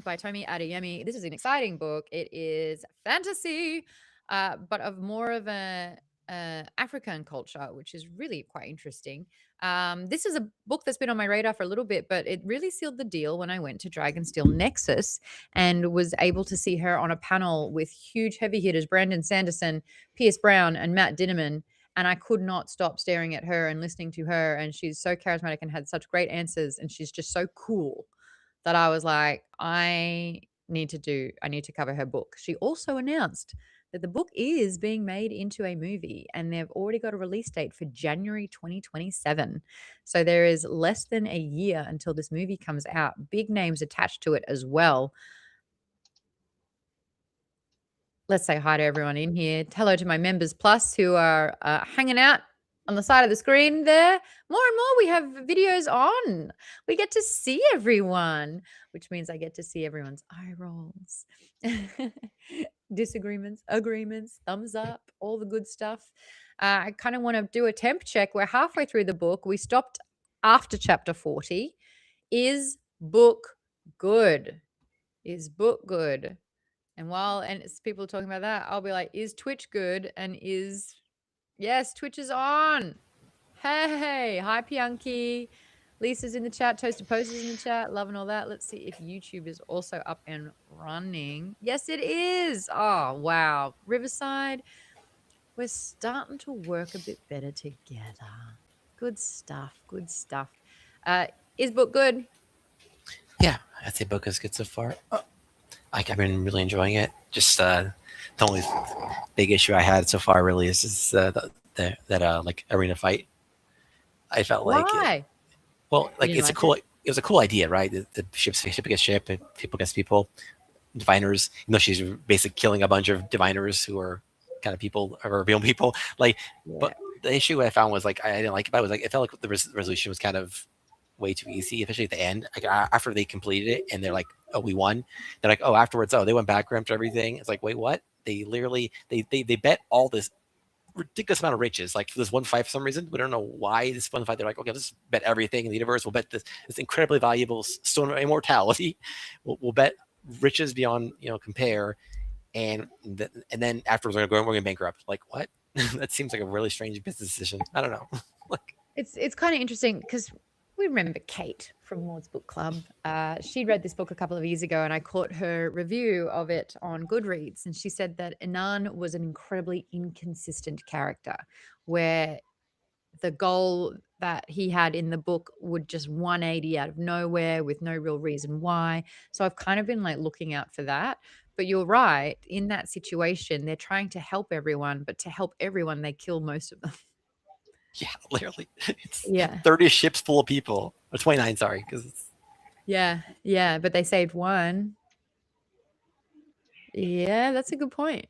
by Tomi Adeyemi. This is an exciting book. It is fantasy, but of more of a African culture, which is really quite interesting. This is a book that's been on my radar for a little bit, but it really sealed the deal when I went to Dragonsteel Nexus and was able to see her on a panel with huge heavy hitters Brandon Sanderson, Pierce Brown, and Matt Dinneman. And I could not stop staring at her and listening to her. And she's so charismatic and had such great answers. And she's just so cool that I was like, I need to cover her book. She also announced that the book is being made into a movie and they've already got a release date for January 2027. So there is less than a year until this movie comes out. Big names attached to it as well. Let's say hi to everyone in here. Hello to my members plus who are hanging out on the side of the screen there. More and more we have videos on. We get to see everyone, which means I get to see everyone's eye rolls, disagreements, agreements, thumbs up, all the good stuff. I kind of want to do a temp check. We're halfway through the book. We stopped after chapter 40. Is book good? Is book good? And it's people talking about that, I'll be like, is Twitch good? And yes, Twitch is on. Hey, hi Pianki. Lisa's in the chat. Toasted Posters in the chat. Loving all that. Let's see if YouTube is also up and running. Yes, it is. Oh, wow. Riverside, we're starting to work a bit better together. Good stuff. Good stuff. Is book good? Yeah, I'd say book is good so far. I've been really enjoying it. Just the only big issue I had so far really is that like arena fight. I felt like Why? well, You like didn't like it? it was a cool idea, right? The ship against ship, and people against people, diviners. You know, she's basically killing a bunch of diviners who are kind of people or real people. Like, Yeah. but the issue I found was like I didn't like about it was like it felt like the resolution was kind of way too easy, especially at the end. Like after they completed it and they're like, "Oh, we won." They're like, "Oh, afterwards, oh, they went bankrupt, everything." It's like, wait, what? They literally they bet all this ridiculous amount of riches, like for this one fight for some reason. We don't know why this one fight. They're like, okay, let's bet everything in the universe. We'll bet this incredibly valuable stone of immortality. We'll bet riches beyond compare, and then afterwards we're going bankrupt. Like what? That seems like a really strange business decision. I don't know. Like It's kind of interesting because we remember Kate from Maud's Book Club. She read this book a couple of years ago, and I caught her review of it on Goodreads. And she said that Inan was an incredibly inconsistent character, where the goal that he had in the book would just 180 out of nowhere with no real reason why. So I've kind of been like looking out for that. But you're right. In that situation, they're trying to help everyone, but to help everyone, they kill most of them. yeah, literally, it's Yeah. 30 ships full of people or 29. Sorry, because Yeah, but they saved one. Yeah, that's a good point.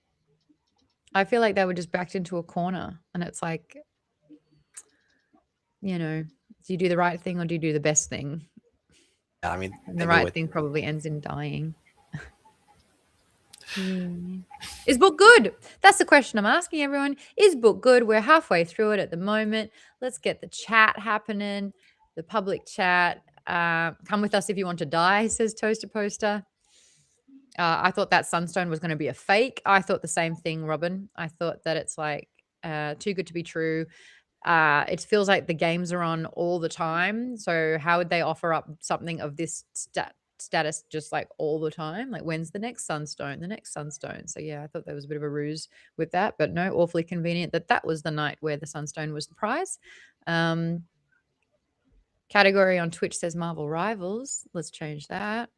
I feel like they were just backed into a corner, and it's like, do you do the right thing or do you do the best thing? yeah, I mean And they the go right with thing probably ends in dying. Yeah. Is book good? That's the question I'm asking everyone. Is book good? We're halfway through it at the moment. Let's get the chat happening, the public chat. Come with us if you want to die, says Toaster Poster. I thought that Sunstone was going to be a fake. I thought the same thing, Robin. I thought that it's like too good to be true. It feels like the games are on all the time. So how would they offer up something of this status just like all the time? Like when's the next Sunstone? The next Sunstone. So yeah, I thought there was a bit of a ruse with that, but no, awfully convenient that was the night where the Sunstone was the prize. Category on Twitch says Marvel Rivals. Let's change that.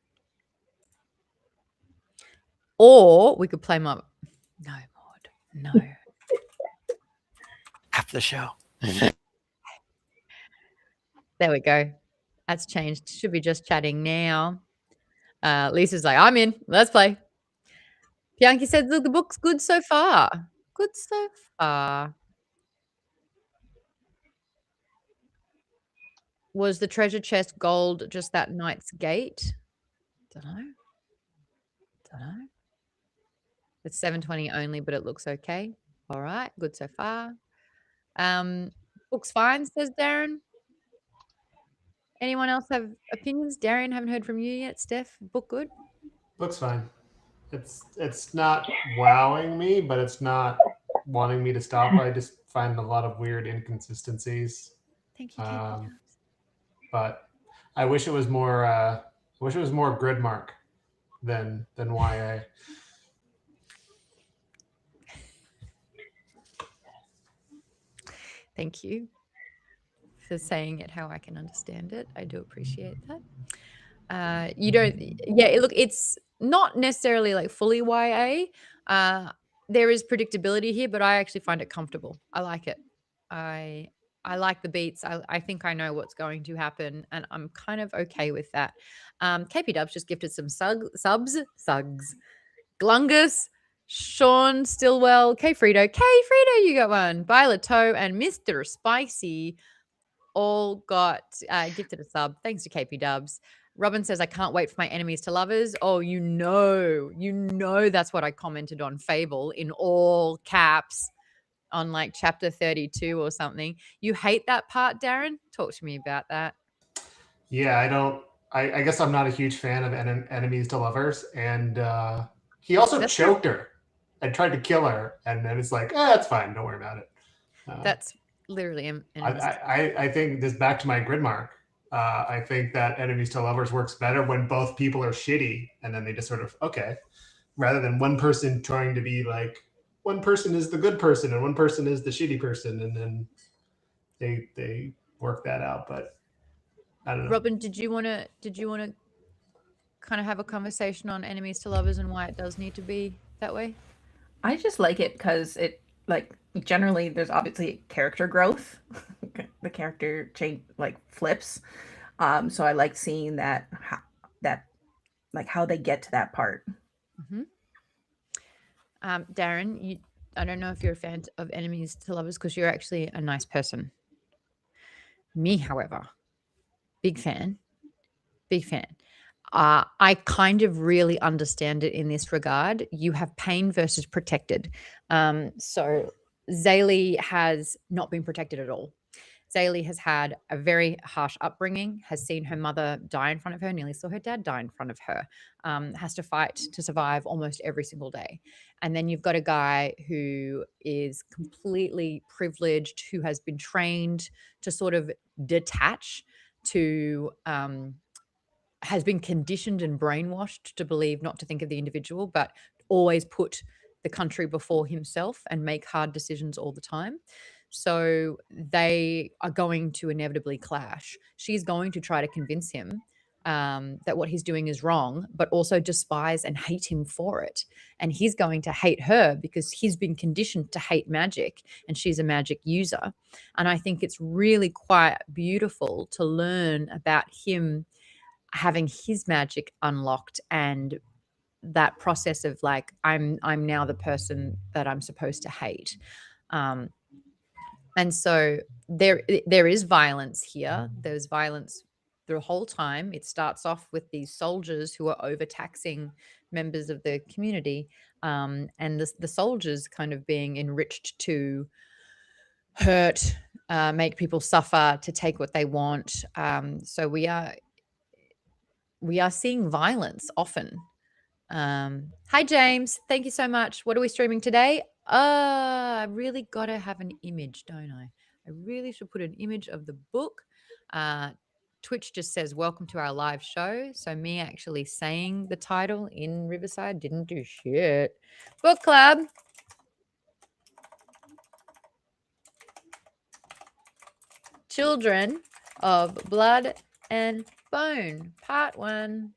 Or we could play No, Maude. No. after the show. There we go. That's changed. Should be just chatting now. Lisa's like, I'm in. Let's play. Bianchi said, look, the book's good so far. Good so far. Was the treasure chest gold just that knight's gate? Don't know. It's 720 only, but it looks okay. All right. Good so far. Book's fine, says Darren. Anyone else have opinions? Darren, haven't heard from you yet. Steph, book good? Looks fine. It's not wowing me, but it's not wanting me to stop. I just find a lot of weird inconsistencies. Thank you, KP Um, Dubs. but I wish it was more. I wish it was more Gridmark than YA. Thank you for saying it how I can understand it. I do appreciate that. You don't, yeah, look, it's not necessarily like fully YA. Uh, there is predictability here, but I actually find it comfortable. I like it. I I like the beats. I think I know what's going to happen, and I'm kind of okay with that. KP Dubs just gifted some sugs. Glungus, Sean Stillwell, K Frito, you got one. Violet Toe and Mr. Spicy all got gifted a sub. Thanks to KP Dubs. Robin says, I can't wait for my enemies to lovers. Oh, you know that's what I commented on Fable in all caps on like chapter 32 or something. You hate that part, Darren? Talk to me about that. Yeah, I don't. I guess I'm not a huge fan of enemies to lovers, and he also That's re- choked her and tried to kill her, and then it's like, that's fine, don't worry about it. Uh, that's literally I, enemies. I think this back to my grid mark. I think that enemies to lovers works better when both people are shitty, and then they just sort of okay, rather than one person trying to be like one person is the good person and one person is the shitty person, and then they work that out. But I don't know. Robin, did you want to kind of have a conversation on enemies to lovers and why it does need to be that way? I just like it because it like generally there's obviously character growth. The character change like flips. So I like seeing that like how they get to that part. Hmm. Darren, I don't know if you're a fan of enemies to lovers because you're actually a nice person. Me, however, big fan, big fan. I kind of really understand it in this regard. You have pain versus protected. So Zaylee has not been protected at all. Zaylee has had a very harsh upbringing, has seen her mother die in front of her, nearly saw her dad die in front of her, has to fight to survive almost every single day. And then you've got a guy who is completely privileged, who has been trained to sort of detach, to has been conditioned and brainwashed to believe not to think of the individual, but always put the country before himself and make hard decisions all the time. So they are going to inevitably clash. She's going to try to convince him that what he's doing is wrong, but also despise and hate him for it. And he's going to hate her because he's been conditioned to hate magic and she's a magic user. And I think it's really quite beautiful to learn about him having his magic unlocked and that process of like I'm now the person that I'm supposed to hate. Um, and so there is violence here. There's violence the whole time. It starts off with these soldiers who are overtaxing members of the community, and the soldiers kind of being enriched to hurt, make people suffer, to take what they want. So we are seeing violence often. Hi James, thank you so much. What are we streaming today? I really gotta have an image, don't I? I really should put an image of the book. Uh, Twitch just says welcome to our live show. So me actually saying the title in Riverside didn't do shit. Book club. Children of Blood and Bone, Part 1.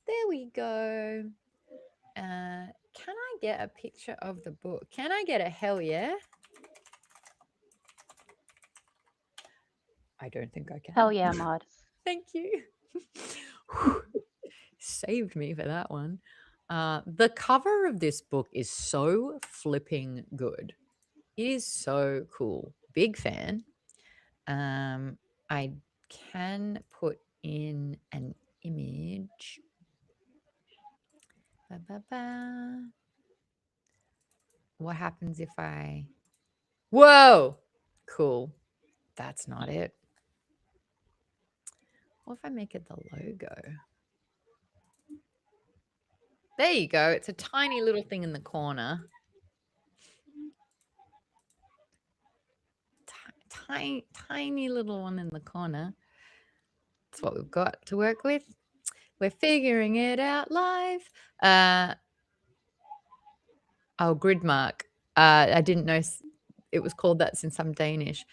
There we go. Can I get a picture of the book? Can I get a hell yeah? I don't think I can. Hell yeah, Maude. Thank you. Saved me for that one. The cover of this book is so flipping good. It is so cool. Big fan. I can put in an image. Ba-ba-ba. What happens if I... Whoa! Cool. That's not it. What if I make it the logo? There you go. It's a tiny little thing in the corner. Tiny, tiny little one in the corner. That's what we've got to work with. We're figuring it out live. Gridmark. I didn't know it was called that since I'm Danish.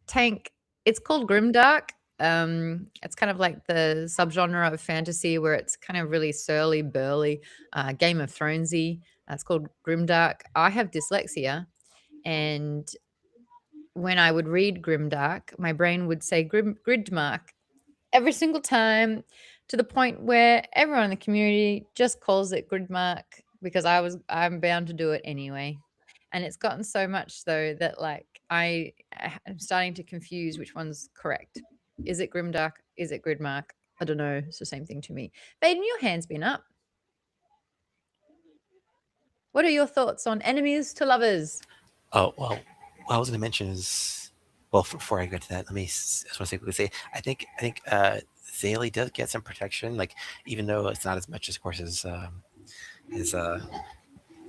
Tank. It's called grimdark. It's kind of like the subgenre of fantasy where it's kind of really surly, burly, Game of Thronesy. It's called grimdark. I have dyslexia, and when I would read grimdark, my brain would say gridmark every single time, to the point where everyone in the community just calls it gridmark because I'm bound to do it anyway. And it's gotten so much though that like I'm starting to confuse which one's correct. Is it grimdark? Is it gridmark? I don't know. It's the same thing to me. Baden, your hand's been up. What are your thoughts on enemies to lovers? Oh well, what I was going to mention is, well, before I get to that, I just want to quickly say, I think Zaylee does get some protection, like even though it's not as much, of course, as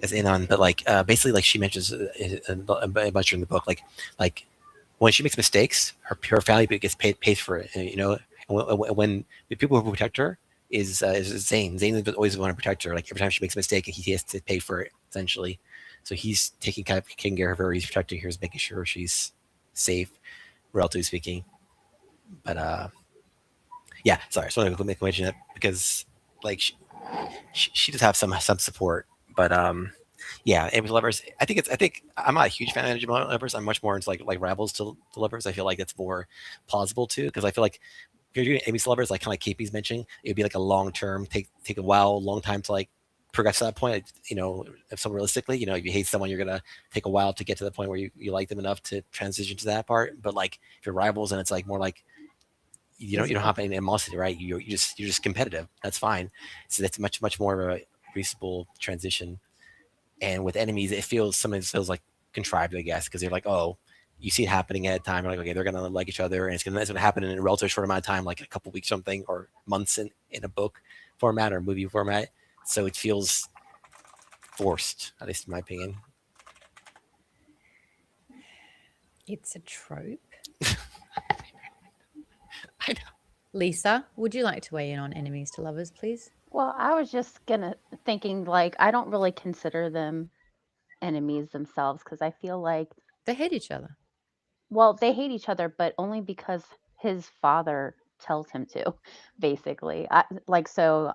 as Anon, but like basically, like she mentions a bunch in the book, like when she makes mistakes, her family gets paid for it, you know. And when the people who protect her is Zane. Zane is always want to protect her. Like every time she makes a mistake, he has to pay for it essentially. So he's taking care of her. He's protecting her. He's making sure she's safe, relatively speaking. But yeah, sorry, I just wanted to mention that because like she does have some support, but yeah, Amy Lovers. I think I'm not a huge fan of Amy Lovers. I'm much more into like rivals to Lovers. I feel like it's more plausible too because I feel like if you're doing Amy's Lovers, like kind of like KP's mentioning, it'd be like a long term, take a while, long time to like progress to that point. Like, you know, if someone realistically, you know, if you hate someone, you're gonna take a while to get to the point where you like them enough to transition to that part. But like if you're rivals and it's like more like you don't have any animosity, right? You're just competitive. That's fine. So that's much more of a reasonable transition. And with enemies, it feels like contrived, I guess, because they're like, oh, you see it happening at a time. You're like, okay, they're gonna like each other, and it's gonna happen in a relatively short amount of time, like a couple weeks, something, or months in a book format or movie format. So it feels forced, at least in my opinion. It's a trope. I know. Lisa, would you like to weigh in on enemies to lovers, please? Well, I was just gonna thinking like I don't really consider them enemies themselves because I feel like, They hate each other. well, they hate each other, but only because his father tells him to, basically. So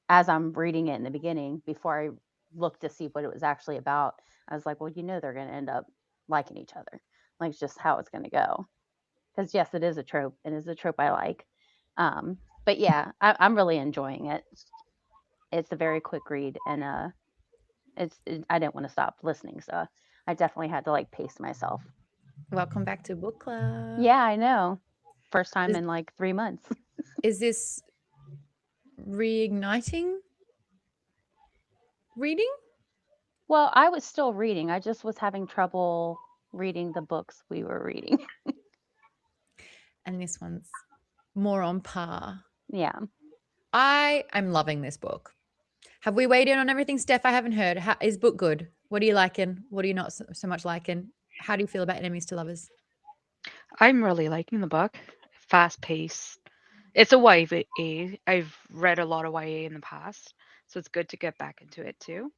as I'm reading it in the beginning, before I looked to see what it was actually about, I was like, well, they're going to end up liking each other. Like, it's just how it's going to go. Because, yes, it is a trope, and it's a trope I like. But yeah, I'm really enjoying it. It's a very quick read, and I didn't want to stop listening, so I definitely had to like pace myself. Welcome back to book club. Yeah, I know. First time Is, in like 3 months. is this reigniting reading? Well, I was still reading. I just was having trouble reading the books we were reading. And this one's more on par. Yeah. I'm loving this book. Have we weighed in on everything, Steph? I haven't heard. Is book good? What are you liking? What are you not so much liking? How do you feel about enemies to lovers? I'm really liking the book. Fast paced. It's a YA. I've read a lot of YA in the past, so it's good to get back into it too.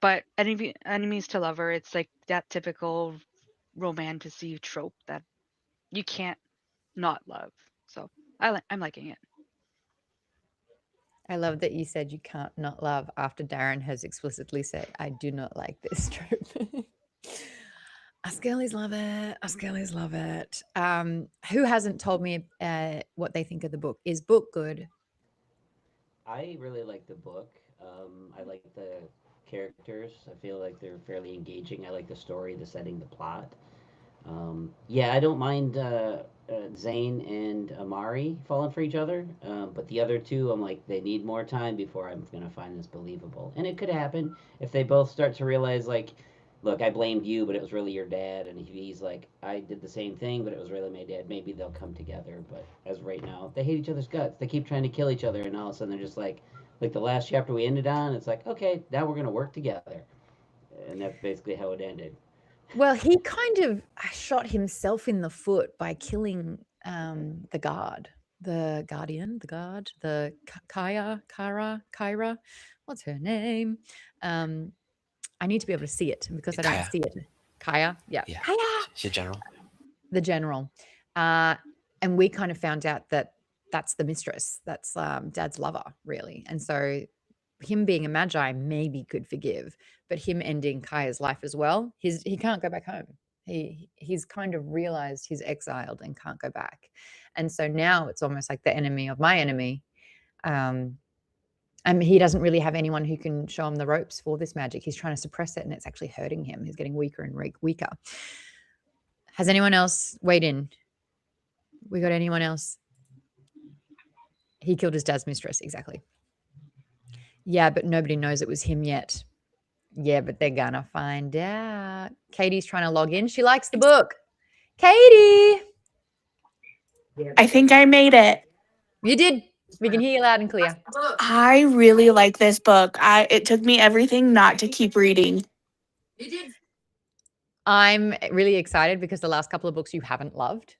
But enemies to lover, it's like that typical romantasy trope that you can't not love. So I'm liking it. I love that you said you can't not love after Darren has explicitly said, I do not like this trope. Us girlies love it. Us girlies love it. Who hasn't told me what they think of the book? Is book good? I really like the book. I like the characters. I feel like they're fairly engaging. I like the story, the setting, the plot. Yeah, I don't mind Zane and Amari falling for each other, but the other two, I'm like, they need more time before I'm gonna find this believable. And it could happen if they both start to realize, like, look, I blamed you, but it was really your dad, and he's like, I did the same thing, but it was really my dad. Maybe they'll come together. But as right now, they hate each other's guts. They keep trying to kill each other, and all of a sudden they're just like, like the last chapter we ended on. It's like, okay, now we're gonna work together, and that's basically how it ended. Well, he kind of shot himself in the foot by killing the guard, the guardian, the guard, the Kyra. What's her name? I need to be able to see it because I don't Kaya. see it. Kaya, yeah. Yeah. Kaya, She's a general. the general. And we kind of found out that that's the mistress. That's Dad's lover, really. And so him being a magi maybe could forgive, but him ending Kaya's life as well, he can't go back home. He's kind of realized he's exiled and can't go back. And so now it's almost like the enemy of my enemy. And he doesn't really have anyone who can show him the ropes for this magic. He's trying to suppress it, and it's actually hurting him. He's getting weaker and weaker. Has anyone else weighed in? We got anyone else? He killed his dad's mistress, exactly. Yeah, but nobody knows it was him yet. Yeah, but they're gonna find out. Katie's trying to log in. She likes the book. Katie! I think I made it. You did. We can hear you loud and clear. I really like this book. It took me everything not to keep reading. You did. I'm really excited because the last couple of books you haven't loved.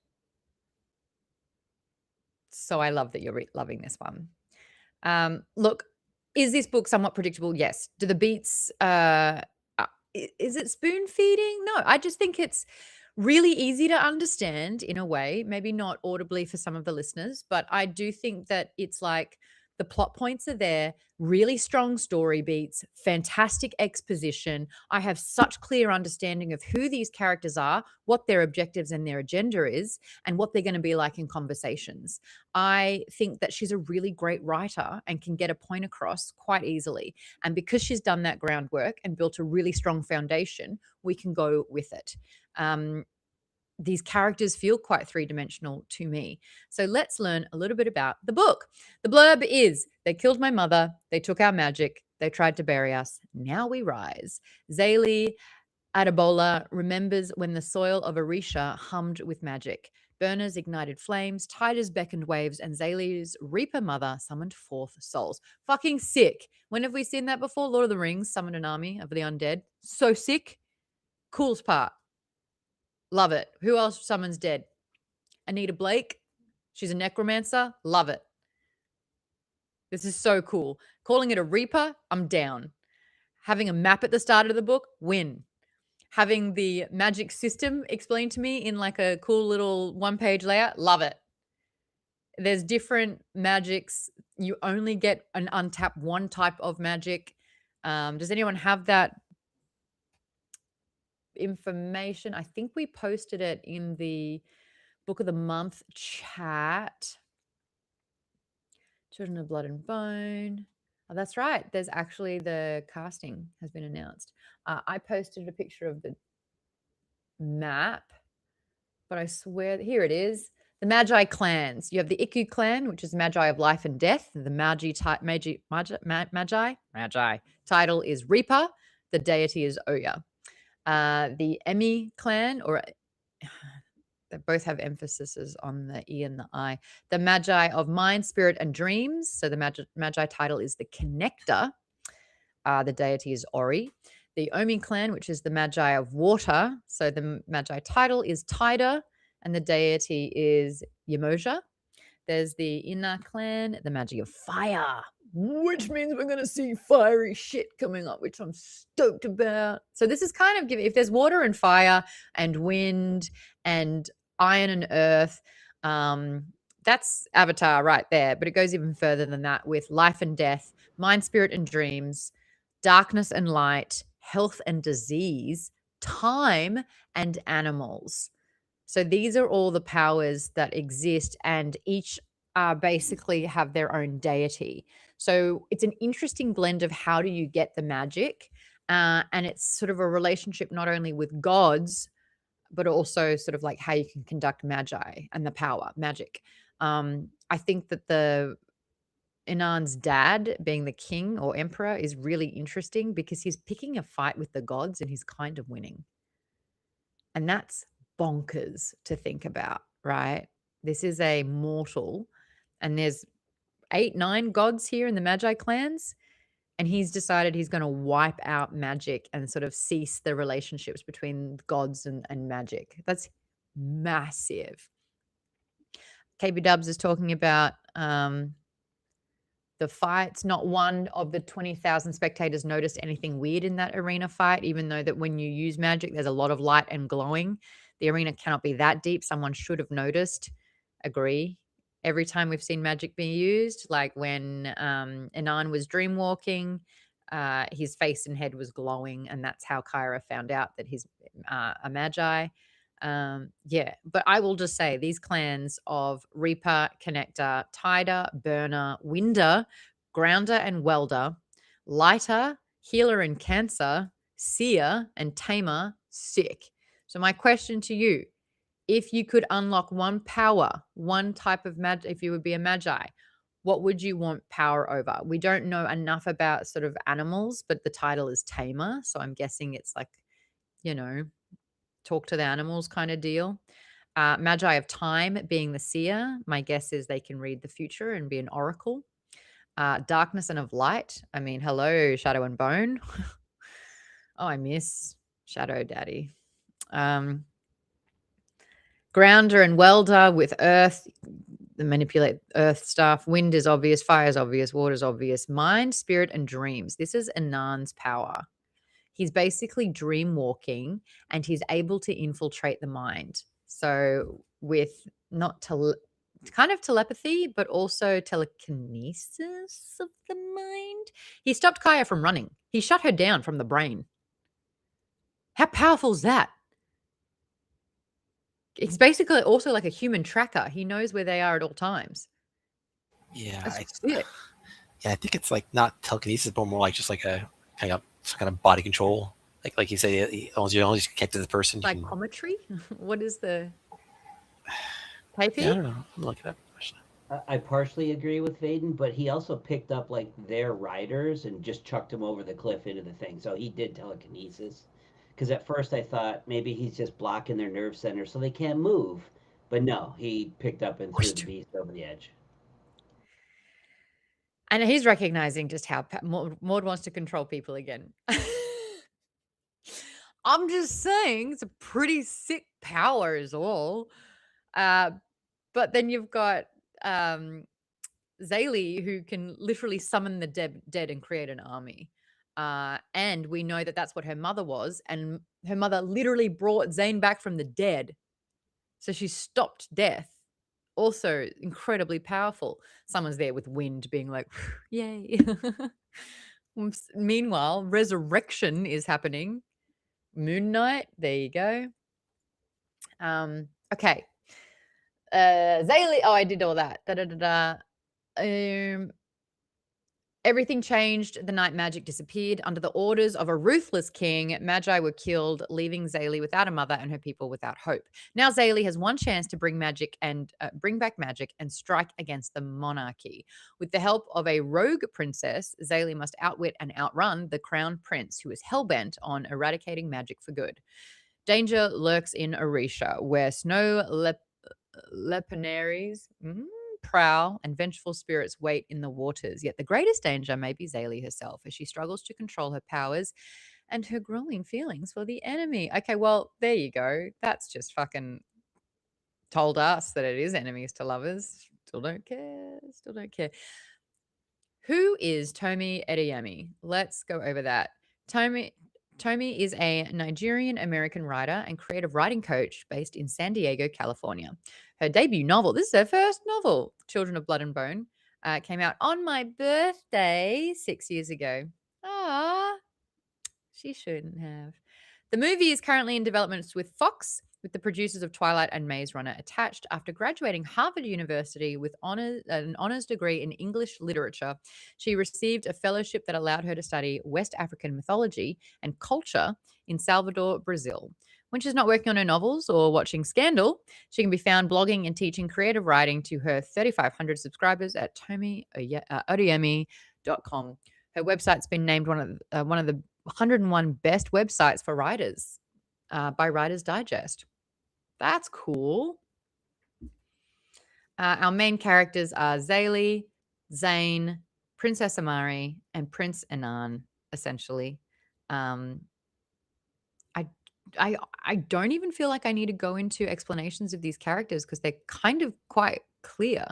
So I love that you're loving this one. Look, is this book somewhat predictable? Yes. Do the beats, is it spoon feeding? No, I just think it's really easy to understand in a way, maybe not audibly for some of the listeners, but I do think that it's like the plot points are there, really strong story beats, fantastic exposition. I have such clear understanding of who these characters are, what their objectives and their agenda is, and what they're going to be like in conversations. I think that she's a really great writer and can get a point across quite easily. And because she's done that groundwork and built a really strong foundation, we can go with it. These characters feel quite three-dimensional to me. So let's learn a little bit about the book. The blurb is, they killed my mother, they took our magic, they tried to bury us, now we rise. Zaylee Adebola remembers when the soil of Orisha hummed with magic. Burners ignited flames, tigers beckoned waves, and Zaylee's Reaper mother summoned forth souls. Fucking sick. When have we seen that before? Lord of the Rings summoned an army of the undead. So sick. Coolest part. Love it. Who else summons dead? Anita Blake. She's a necromancer. Love it. This is so cool. Calling it a Reaper, I'm down. Having a map at the start of the book, win. Having the magic system explained to me in like a cool little one-page layout, love it. There's different magics. You only get an untapped one type of magic. Does anyone have that information? I think we posted it in the Book of the Month chat. Children of Blood and Bone. Oh, that's right. There's actually the casting has been announced. I posted a picture of the map, but I swear, here it is. The Magi clans. You have the Iku clan, which is Magi of Life and Death. The Magi title is Reaper. The deity is Oya. The Emi clan, or they both have emphases on the E and the I. The Magi of Mind, Spirit, and Dreams. So the Magi title is the Connector. The deity is Ori. The Omi clan, which is the Magi of Water. So the Magi title is Tida, and the deity is Yamoja. There's the Inna clan, the Magi of Fire, which means we're going to see fiery shit coming up, which I'm stoked about. So this is kind of giving, if there's water and fire and wind and iron and earth, that's Avatar right there. But it goes even further than that with life and death, mind, spirit, and dreams, darkness and light, health and disease, time and animals. So these are all the powers that exist, and each basically have their own deity. So it's an interesting blend of how do you get the magic, and it's sort of a relationship not only with gods, but also sort of like how you can conduct magi and the power, magic. I think that the Inan's dad being the king or emperor is really interesting because he's picking a fight with the gods and he's kind of winning. And that's bonkers to think about, right? This is a mortal, and there's 8, 9 gods here in the Magi clans. And he's decided he's going to wipe out magic and sort of cease the relationships between gods and magic. That's massive. KB Dubs is talking about the fights. Not one of the 20,000 spectators noticed anything weird in that arena fight, even though that when you use magic, there's a lot of light and glowing. The arena cannot be that deep. Someone should have noticed. Agree. Every time we've seen magic being used, like when Anan was dreamwalking, his face and head was glowing, and that's how Kyra found out that he's a magi. Yeah, but I will just say these clans of Reaper, Connector, Tider, Burner, Winder, Grounder, and Welder, Lighter, Healer and Cancer, Seer, and Tamer, sick. So my question to you, if you could unlock one power, one type of magic, if you would be a magi, what would you want power over? We don't know enough about sort of animals, but the title is Tamer. So I'm guessing it's like, talk to the animals kind of deal. Magi of Time being the seer. My guess is they can read the future and be an oracle. Darkness and of Light. I mean, hello, Shadow and Bone. Oh, I miss Shadow Daddy. Grounder and Welder with Earth, manipulate Earth stuff. Wind is obvious, fire is obvious, water is obvious. Mind, Spirit, and Dreams. This is Anan's power. He's basically dream walking and he's able to infiltrate the mind. So with not kind of telepathy, but also telekinesis of the mind. He stopped Kaya from running. He shut her down from the brain. How powerful is that? He's basically also like a human tracker. He knows where they are at all times. Yeah, I think it's like not telekinesis, but more like just like a kind of body control. Like you say, you only connect to the person. Psychometry? What is the Yeah, I don't know. I'm looking at I partially agree with Vaden, but he also picked up like their riders and just chucked them over the cliff into the thing. So he did telekinesis. Because at first I thought maybe he's just blocking their nerve center so they can't move. But no, he picked up and threw the beast over the edge. And he's recognizing just how Maude wants to control people again. I'm just saying it's a pretty sick power is all. But then you've got Zaylee, who can literally summon the dead and create an army. And we know that that's what her mother was. And her mother literally brought Zane back from the dead. So she stopped death. Also incredibly powerful. Someone's there with Wind being like, yay. Meanwhile, resurrection is happening. Moon Knight, there you go. Okay. Zaylee, I did all that. Everything changed. The night magic disappeared. Under the orders of a ruthless king, Magi were killed, leaving Zaylee without a mother and her people without hope. Now Zaylee has one chance to bring back magic and strike against the monarchy. With the help of a rogue princess, Zaylee must outwit and outrun the crown prince, who is hellbent on eradicating magic for good. Danger lurks in Orisha, where snow leopards prowl and vengeful spirits wait in the waters. Yet the greatest danger may be Zaylee herself, as she struggles to control her powers and her growing feelings for the enemy. Okay, well, there you go. That's just fucking told us that it is enemies to lovers. Still don't care. Who is Tomi Adeyemi? Let's go over that. Tomi is a Nigerian-American writer and creative writing coach based in San Diego, California. Her debut novel, this is her first novel, Children of Blood and Bone, came out on my birthday 6 years ago. Ah, she shouldn't have. The movie is currently in development with Fox, with the producers of Twilight and Maze Runner attached. After graduating Harvard University with an honors degree in English literature, she received a fellowship that allowed her to study West African mythology and culture in Salvador, Brazil. When she's not working on her novels or watching Scandal, she can be found blogging and teaching creative writing to her 3,500 subscribers at tomiadeyemi.com. Her website's been named one of the 101 best websites for writers by Writer's Digest. That's cool. Our main characters are Zaylee, Zayn, Princess Amari, and Prince Anan, essentially. Um, I, I don't even feel like I need to go into explanations of these characters because they're kind of quite clear.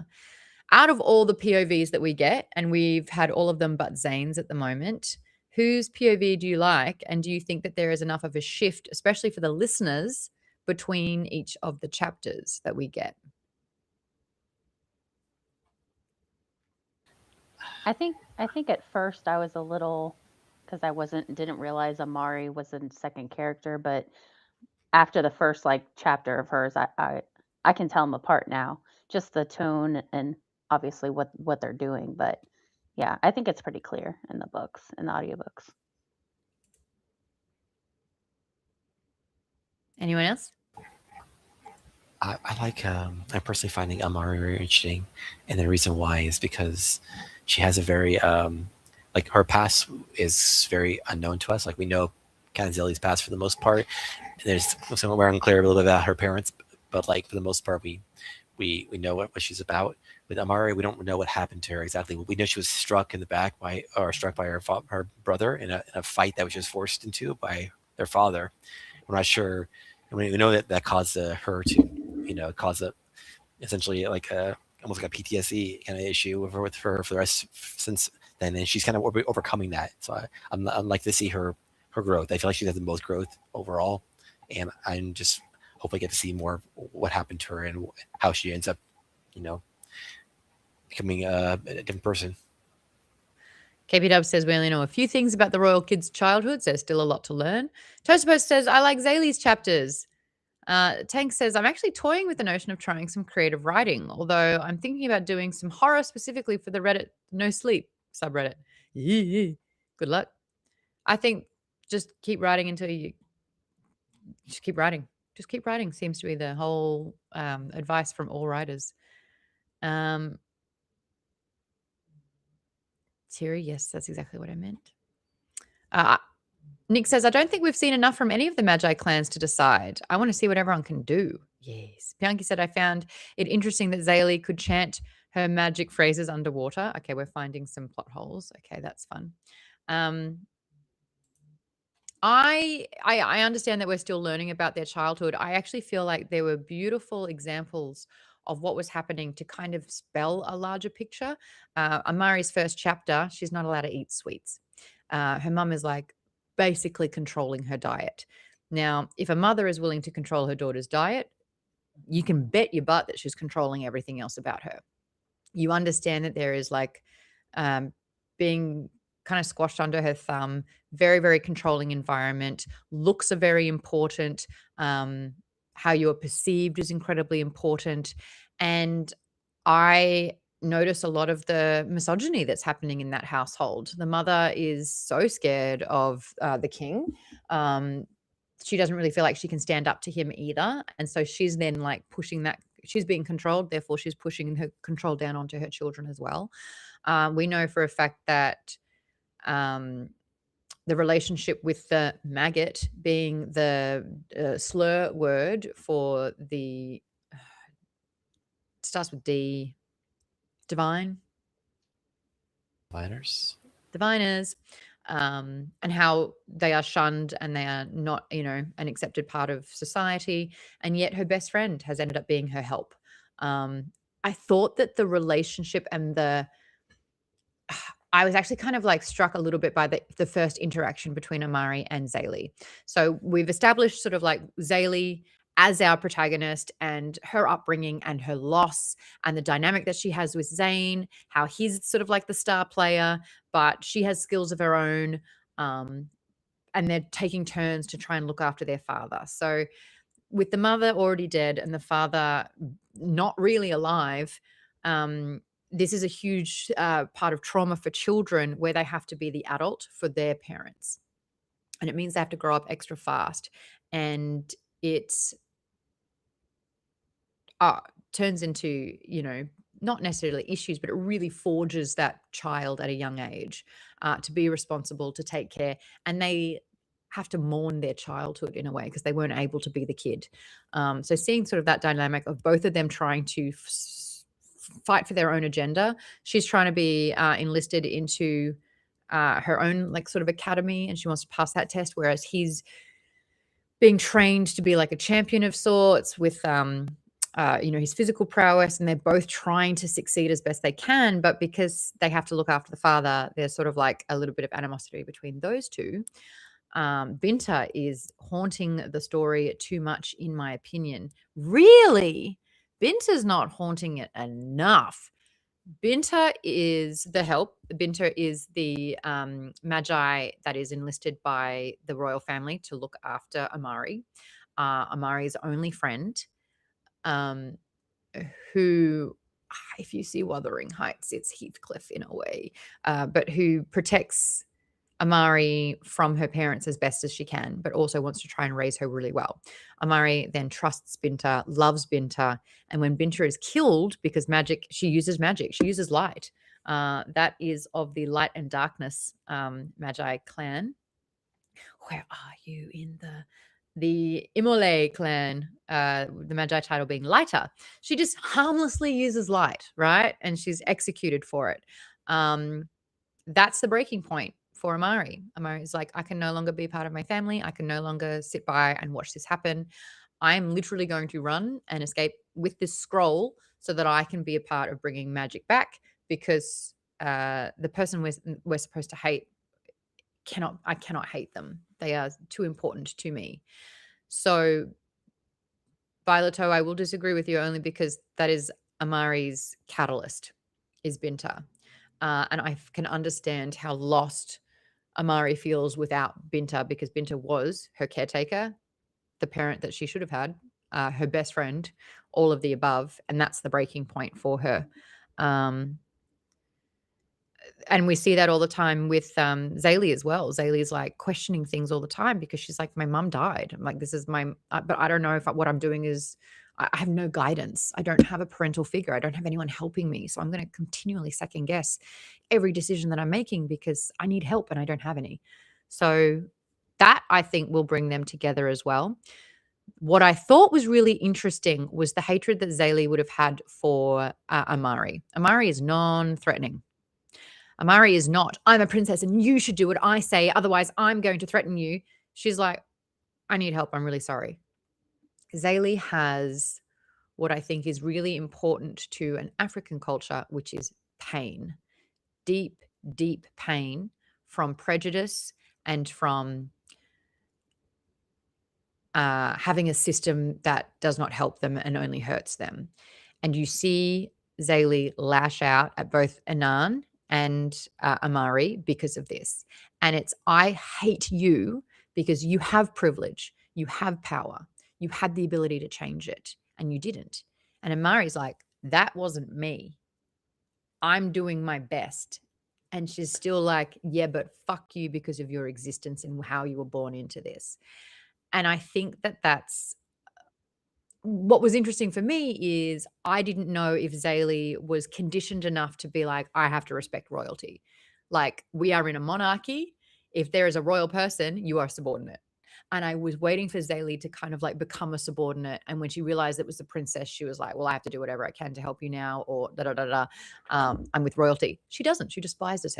Out of all the POVs that we get, and we've had all of them but Zayn's at the moment, whose POV do you like? And do you think that there is enough of a shift, especially for the listeners, between each of the chapters that we get? I think at first I was a little, because I didn't realize Amari was a second character, but after the first like chapter of hers, I can tell them apart now. Just the tone and obviously what they're doing, but yeah, I think it's pretty clear in the books, in the audiobooks. Anyone else? I like. I'm personally finding Amari very interesting, and the reason why is because she has a very like her past is very unknown to us. Like we know kind of Zillie's past for the most part. There's somewhere unclear a little bit about her parents, but like for the most part, we know what she's about. With Amari, we don't know what happened to her exactly. We know she was struck in the back struck by her brother in a fight that she was forced into by their father. We're not sure. And we know that caused her to, cause essentially like almost like a PTSD kind of issue with her for the rest since then. And she's kind of overcoming that. So I'm like to see her growth. I feel like she has the most growth overall, and I'm just hope I get to see more of what happened to her and how she ends up, becoming a different person. KP Dub says we only know a few things about the royal kids' childhoods. There's still a lot to learn. Toastpost says I like Zaylee's chapters. Tank says I'm actually toying with the notion of trying some creative writing, although I'm thinking about doing some horror specifically for the Reddit No Sleep subreddit. Good luck. I think just keep writing until you just keep writing. Just keep writing seems to be the whole advice from all writers. Terry, yes, that's exactly what I meant. Nick says, I don't think we've seen enough from any of the Magi clans to decide. I want to see what everyone can do. Yes. Bianchi said, I found it interesting that Zaylee could chant her magic phrases underwater. Okay, we're finding some plot holes. Okay, that's fun. I understand that we're still learning about their childhood. I actually feel like there were beautiful examples of what was happening to kind of spell a larger picture. Amari's first chapter, she's not allowed to eat sweets. Her mum is like basically controlling her diet. Now, if a mother is willing to control her daughter's diet, you can bet your butt that she's controlling everything else about her. You understand that there is like being kind of squashed under her thumb, very, very controlling environment. Looks are very important. How you are perceived is incredibly important. And I notice a lot of the misogyny that's happening in that household. The mother is so scared of the king. She doesn't really feel like she can stand up to him either. And so she's then like pushing that. She's being controlled. Therefore, she's pushing her control down onto her children as well. We know for a fact that the relationship with the maggot being the slur word for the starts with D, diviners, and how they are shunned and they are not, an accepted part of society. And yet her best friend has ended up being her help. I thought that the relationship and I was actually kind of like struck a little bit by the first interaction between Amari and Zaylee. So we've established sort of like Zaylee as our protagonist and her upbringing and her loss and the dynamic that she has with Zayn, how he's sort of like the star player, but she has skills of her own. And they're taking turns to try and look after their father. So with the mother already dead and the father not really alive, this is a huge part of trauma for children where they have to be the adult for their parents. And it means they have to grow up extra fast. And it's turns into, not necessarily issues, but it really forges that child at a young age to be responsible, to take care. And they have to mourn their childhood in a way because they weren't able to be the kid. So seeing sort of that dynamic of both of them trying to fight for their own agenda. She's trying to be enlisted into her own like sort of academy, and she wants to pass that test, whereas he's being trained to be like a champion of sorts with his physical prowess, and they're both trying to succeed as best they can, but because they have to look after the father, there's sort of like a little bit of animosity between those two. Binta is haunting the story too much, in my opinion. Really, Binta's not haunting it enough. Binta is the help. Binta is the magi that is enlisted by the royal family to look after Amari. Amari's only friend, who, if you see Wuthering Heights, it's Heathcliff in a way, but who protects Amari from her parents as best as she can, but also wants to try and raise her really well. Amari then trusts Binta, loves Binta, and when Binta is killed, because she uses light. That is of the light and darkness Magi clan. Where are you in the Imole clan? The Magi title being lighter. She just harmlessly uses light, right? And she's executed for it. That's the breaking point for Amari. Amari is like, I can no longer be part of my family. I can no longer sit by and watch this happen. I'm literally going to run and escape with this scroll so that I can be a part of bringing magic back, because the person we're supposed to hate, I cannot hate them. They are too important to me. So, Violeto, I will disagree with you only because that is Amari's catalyst, is Binta. And I can understand how lost Amari feels without Binta, because Binta was her caretaker, the parent that she should have had, her best friend, all of the above. And that's the breaking point for her. And we see that all the time with Zaylee as well. Zaylee's like questioning things all the time because she's like, my mum died. I'm like, this is but I don't know if what I'm doing is, I have no guidance. I don't have a parental figure. I don't have anyone helping me. So I'm going to continually second guess every decision that I'm making because I need help and I don't have any. So that, I think, will bring them together as well. What I thought was really interesting was the hatred that Zaylee would have had for Amari. Amari is non-threatening. Amari is not, I'm a princess and you should do what I say, otherwise I'm going to threaten you. She's like, I need help. I'm really sorry. Zaylee has what I think is really important to an African culture, which is pain. Deep, deep pain from prejudice and from having a system that does not help them and only hurts them. And you see Zaylee lash out at both Anan and Amari because of this. And it's, I hate you because you have privilege, you have power, you had the ability to change it, and you didn't. And Amari's like, that wasn't me. I'm doing my best. And she's still like, yeah, but fuck you because of your existence and how you were born into this. And I think that that's what was interesting for me is I didn't know if Zaylee was conditioned enough to be like, I have to respect royalty. Like, we are in a monarchy. If there is a royal person, you are subordinate. And I was waiting for Zaylee to kind of like become a subordinate. And when she realized it was the princess, she was like, well, I have to do whatever I can to help you now, or I'm with royalty. She doesn't. She despises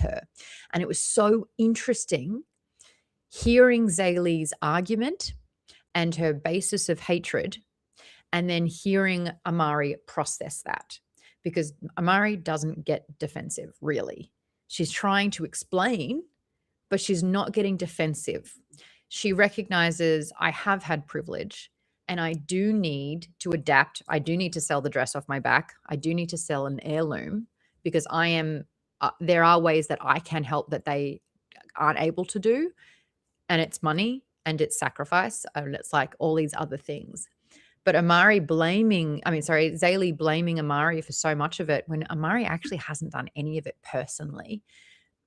her. And it was so interesting hearing Zaylee's argument and her basis of hatred, and then hearing Amari process that, because Amari doesn't get defensive, really. She's trying to explain, but she's not getting defensive. She recognizes, I have had privilege and I do need to adapt. I do need to sell the dress off my back. I do need to sell an heirloom because I am, there are ways that I can help that they aren't able to do. And it's money and it's sacrifice and it's like all these other things. But Zaylee blaming Amari for so much of it when Amari actually hasn't done any of it personally.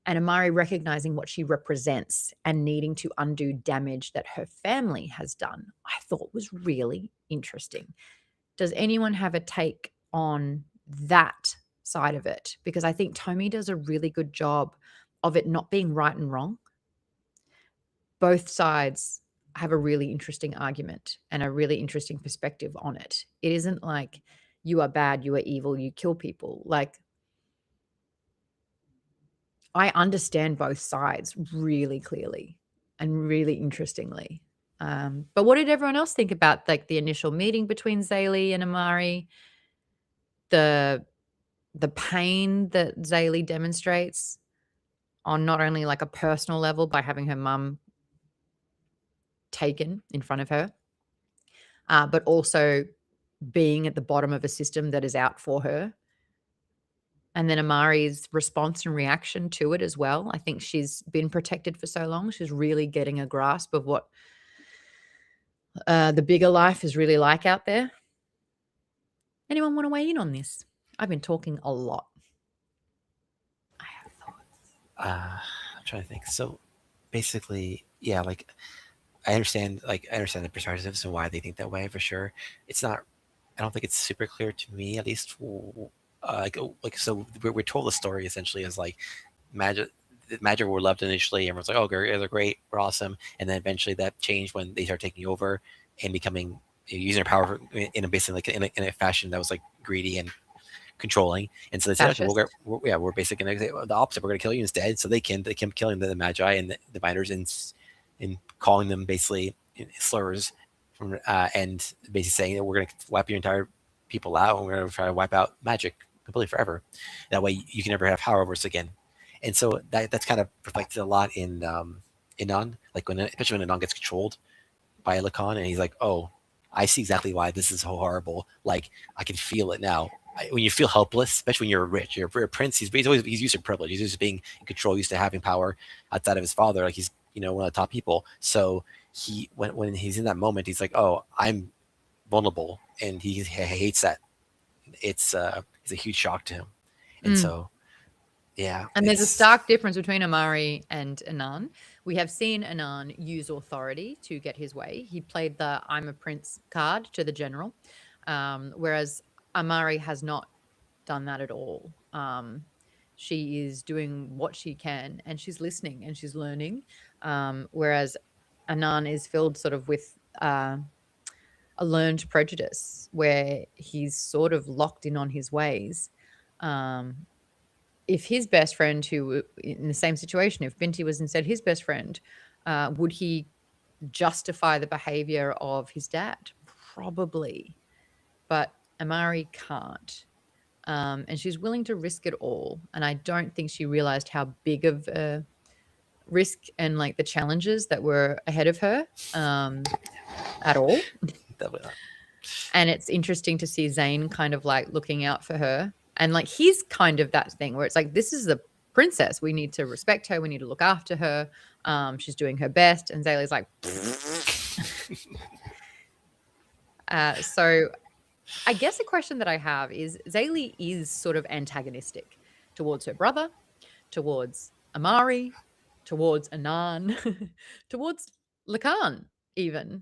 And Amari recognizing what she represents and needing to undo damage that her family has done, I thought was really interesting. Does anyone have a take on that side of it? Because I think Tomi does a really good job of it not being right and wrong. Both sides have a really interesting argument and a really interesting perspective on it. It isn't like, you are bad, you are evil, you kill people. Like, I understand both sides really clearly and really interestingly. But what did everyone else think about like the initial meeting between Zaylee and Amari? The pain that Zaylee demonstrates on not only like a personal level by having her mum taken in front of her, but also being at the bottom of a system that is out for her. And then Amari's response and reaction to it as well. I think she's been protected for so long. She's really getting a grasp of what the bigger life is really like out there. Anyone want to weigh in on this? I've been talking a lot. I have thoughts. I'm trying to think. So basically, yeah, like I understand the perspectives and why they think that way for sure. It's not. I don't think it's super clear to me, at least. So we're told the story essentially as like magic. Magic were loved initially. Everyone's like, "Oh, they're great, we're awesome," and then eventually that changed when they start taking over and becoming using their power in a basically like in a fashion that was like greedy and controlling. And so they said, "Okay, we're basically going to say the opposite. We're going to kill you instead." So they kept killing the magi and the diviners and calling them basically slurs from and basically saying that we're going to wipe your entire people out and we're going to try to wipe out magic completely forever. That way you can never have power over us again. And so that's kind of reflected a lot in Inan, like especially when Inan gets controlled by Lacan, and he's like, "Oh, I see exactly why this is so horrible. Like I can feel it now." When you feel helpless, especially when you're rich, you're a prince. He's used to privilege. He's used to being in control, used to having power outside of his father. Like he's one of the top people. So when he's in that moment, he's like, "Oh, I'm vulnerable," and he hates that. It's a huge shock to him, and so. Yeah. And there's a stark difference between Amari and Anan. We have seen Anan use authority to get his way. He played the "I'm a prince" card to the general, whereas Amari has not done that at all. She is doing what she can and she's listening and she's learning, whereas Anan is filled sort of with a learned prejudice where he's sort of locked in on his ways. If his best friend, who in the same situation, if Binti was instead his best friend, would he justify the behavior of his dad? Probably. But Amari can't. And she's willing to risk it all. And I don't think she realized how big of a risk and like the challenges that were ahead of her at all. And it's interesting to see Zane kind of like looking out for her. And like he's kind of that thing where it's like, this is the princess. We need to respect her. We need to look after her. She's doing her best. And Zaylee's like, so I guess the question that I have is Zaylee is sort of antagonistic towards her brother, towards Amari, towards Anan, towards Lacan even.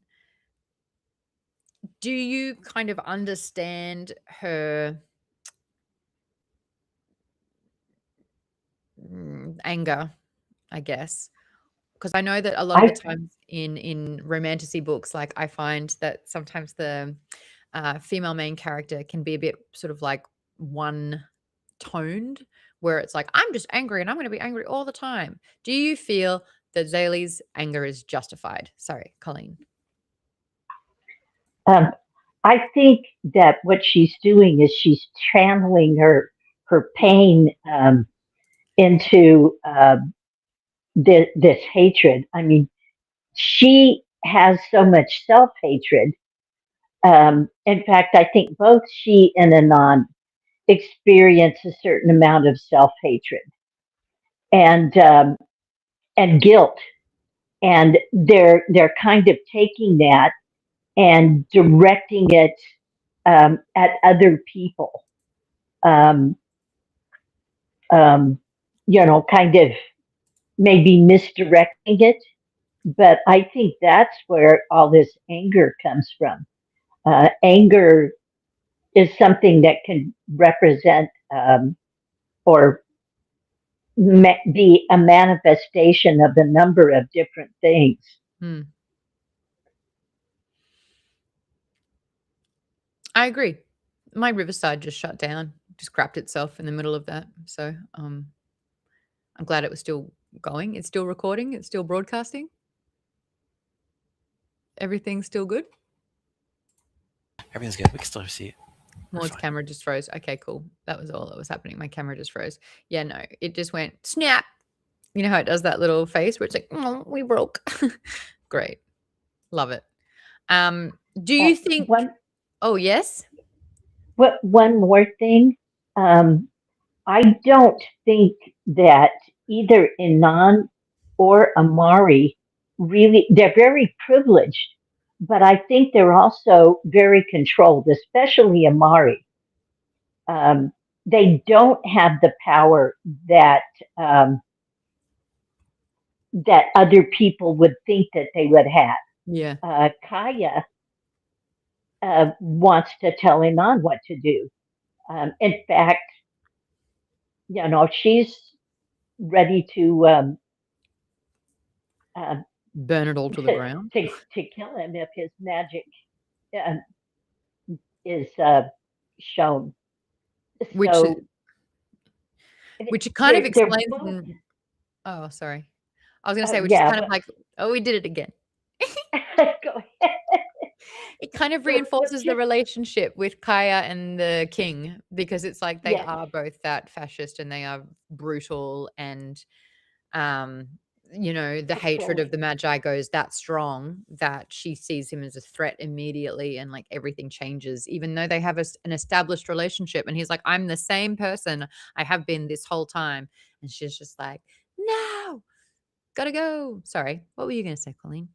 Do you kind of understand her anger, I guess? Because I know that a lot of the times in romantasy books, like I find that sometimes the female main character can be a bit sort of like one-toned, where it's like, I'm just angry and I'm going to be angry all the time. Do you feel that Zaylee's anger is justified? Sorry, Colleen. I think that what she's doing is she's channeling her pain into this hatred. I mean, she has so much self-hatred. In fact, I think both she and Anan experience a certain amount of self-hatred and guilt, and they're kind of taking that and directing it at other people. Kind of maybe misdirecting it. But I think that's where all this anger comes from. Anger is something that can represent or be a manifestation of a number of different things. I agree. My Riverside just shut down, just crapped itself in the middle of that. So I'm glad it was still going. It's still recording. It's still broadcasting. Everything's still good. Everything's good. We can still see it. Maude's camera just froze. Okay, cool. That was all that was happening. My camera just froze. Yeah, no, it just went snap. You know how it does that little face where it's like, oh, we broke. Great. Love it. Do you think oh yes? One more thing. I don't think that either Inan or Amari really, they're very privileged, but I think they're also very controlled, especially Amari. They don't have the power that that other people would think that they would have. Yeah. Kaya wants to tell Inan what to do. In fact, she's ready to burn it all to the ground to kill him if his magic is shown. Which kind of explains. Oh, sorry. I was going to say, which is kind of like, oh, we did it again. Go ahead. It kind of reinforces the relationship with Kaya and the king, because it's like they are both that fascist and they are brutal, and the hatred of the Magi goes that strong that she sees him as a threat immediately, and like everything changes, even though they have an established relationship. And he's like, I'm the same person I have been this whole time. And she's just like, no, gotta go. Sorry, what were you going to say, Colleen?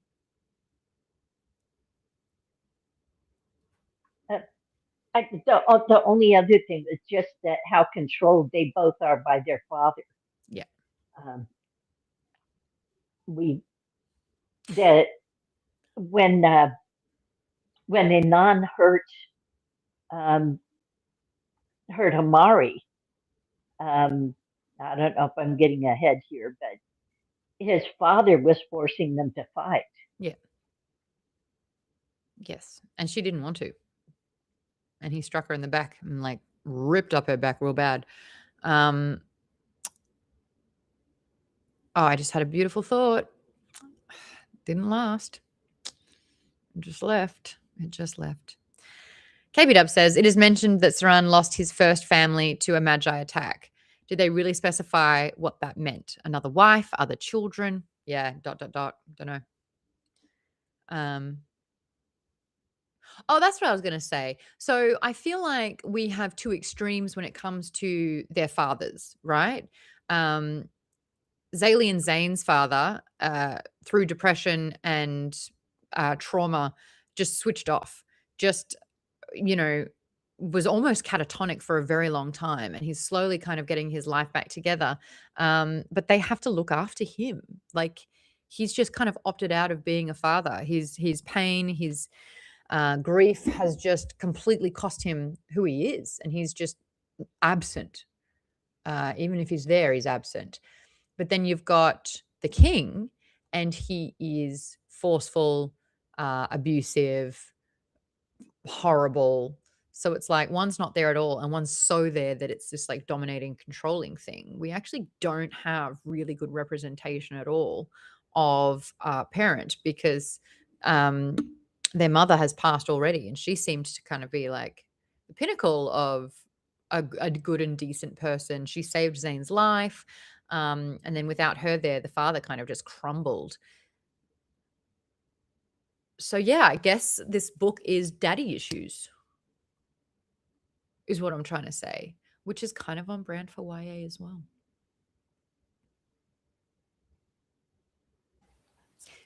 The only other thing is just that how controlled they both are by their father. Yeah. When Inan hurt Amari, I don't know if I'm getting ahead here, but his father was forcing them to fight. Yeah. Yes, and she didn't want to. And he struck her in the back and like ripped up her back real bad. Oh, I just had a beautiful thought. Didn't last. It just left. KB Dub says, it is mentioned that Saran lost his first family to a Magi attack. Did they really specify what that meant? Another wife, other children? Yeah, ... Don't know. Oh, that's what I was going to say. So I feel like we have two extremes when it comes to their fathers, right? Zayli and Zane's father, through depression and trauma, just switched off, was almost catatonic for a very long time. And he's slowly kind of getting his life back together. But they have to look after him. Like, he's just kind of opted out of being a father. His pain, his grief has just completely cost him who he is, and he's just absent. Even if he's there, he's absent. But then you've got the king, and he is forceful, abusive, horrible. So it's like one's not there at all, and one's so there that it's this like dominating, controlling thing. We actually don't have really good representation at all of a parent, because their mother has passed already, and she seemed to kind of be like the pinnacle of a good and decent person. She saved Zane's life. And then without her there, the father kind of just crumbled. So yeah, I guess this book is daddy issues, is what I'm trying to say, which is kind of on brand for YA as well.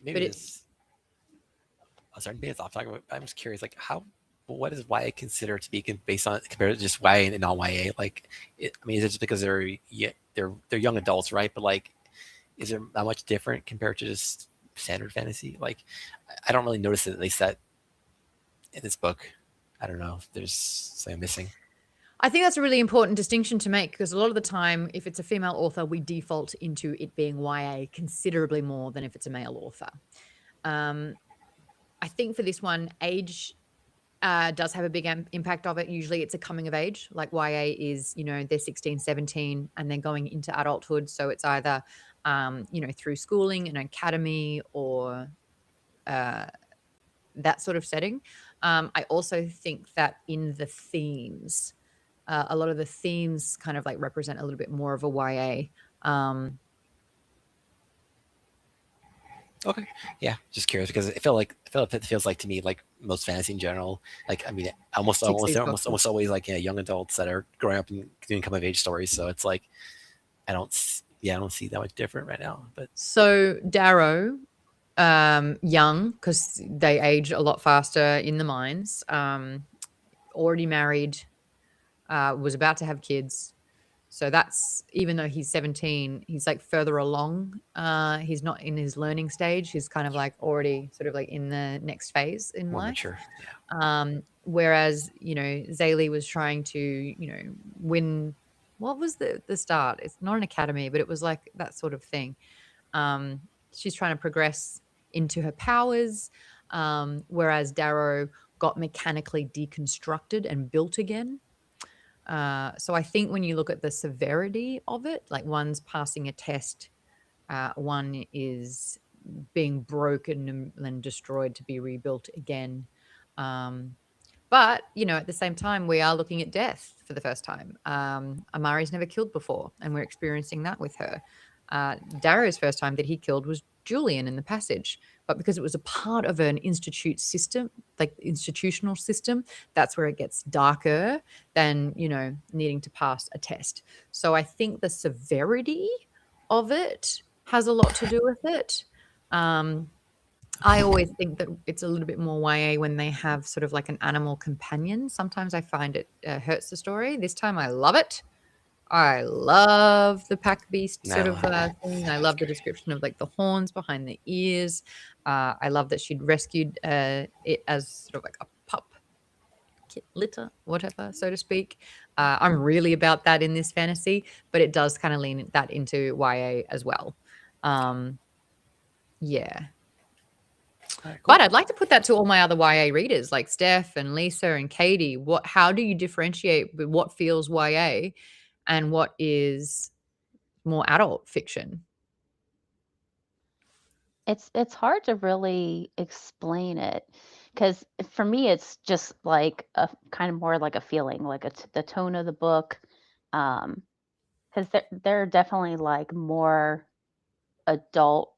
Maybe maybe it's off topic. I'm just curious, like what is YA considered to be based on compared to just YA and non-YA? Like, is it just because they're young adults, right? But like, is there not much different compared to just standard fantasy? Like, I don't really notice it, at least that in this book. I don't know if there's something missing. I think that's a really important distinction to make, because a lot of the time, if it's a female author, we default into it being YA considerably more than if it's a male author. I think for this one, age does have a big impact of it. Usually it's a coming of age, like YA is, they're 16, 17 and they're going into adulthood. So it's either, through schooling, an academy or that sort of setting. I also think that in the themes, a lot of the themes kind of like represent a little bit more of a YA. Okay. Yeah, just curious because it feels like to me like most fantasy in general. Like I mean, almost always like young adults that are growing up and doing coming of age stories. So it's like I don't see that much different right now. But so Darrow, young because they age a lot faster in the mines. Already married, was about to have kids. So that's, even though he's 17, he's like further along. He's not in his learning stage. He's kind of like already sort of like in the next phase in more life. mature. Yeah. Whereas, Zaylee was trying to, win. What was the start? It's not an academy, but it was like that sort of thing. She's trying to progress into her powers. Whereas Darrow got mechanically deconstructed and built again. So I think when you look at the severity of it, like one's passing a test, one is being broken and destroyed to be rebuilt again. But, at the same time, we are looking at death for the first time. Amari's never killed before, and we're experiencing that with her. Darrow's first time that he killed was Julian in the passage. But because it was a part of an institutional system, that's where it gets darker than, needing to pass a test. So I think the severity of it has a lot to do with it. I always think that it's a little bit more YA when they have sort of like an animal companion. Sometimes I find it hurts the story. This time I love it. I love the pack beast sort of thing. I love the description of like the horns behind the ears. I love that she'd rescued it as sort of like a pup, kit litter, whatever, so to speak. I'm really about that in this fantasy, but it does kind of lean that into YA as well. Yeah. Right, cool. But I'd like to put that to all my other YA readers like Steph and Lisa and Katie. How do you differentiate what feels YA and what is more adult fiction? It's hard to really explain it because for me it's just like a kind of more like a feeling, like the tone of the book, because there are definitely like more adult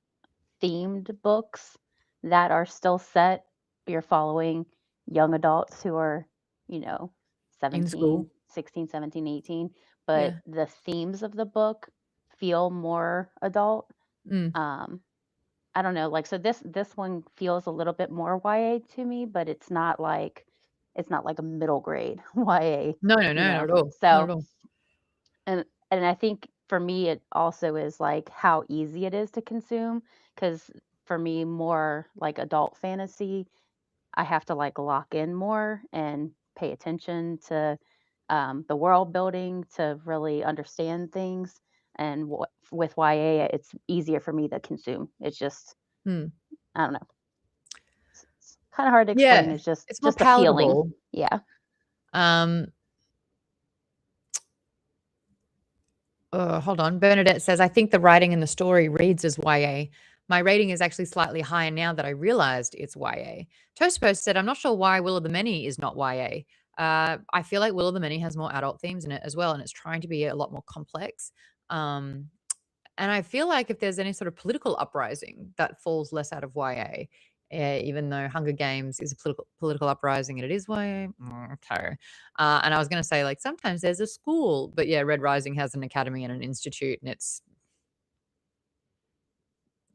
themed books that are still set. You're following young adults who are, you know, In 17, school. 16, 17, 18, Yeah. but the themes of the book feel more adult. Mm. I don't know, like so this one feels a little bit more YA to me, but it's not like a middle grade YA, No, you not know. at all. Not So at all. and I think for me it also is like how easy it is to consume because for me more like adult fantasy, I have to like lock in more and pay attention to the world building to really understand things. And with YA, it's easier for me to consume. It's just, Hmm. I don't know. It's kind of hard to explain. Yeah, It's just it's more a feeling. palatable. Yeah. Hold on. Bernadette says, I think the writing in the story reads as YA. My rating is actually slightly higher now that I realized it's YA. Toastpost said, I'm not sure why Will of the Many is not YA. I feel like Will of the Many has more adult themes in it as well, and it's trying to be a lot more complex. And I feel like if there's any sort of political uprising, that falls less out of YA. Even though Hunger Games is a political uprising and it is YA. Okay. And I was going to say, like, sometimes there's a school, but yeah, Red Rising has an academy and an institute, and it's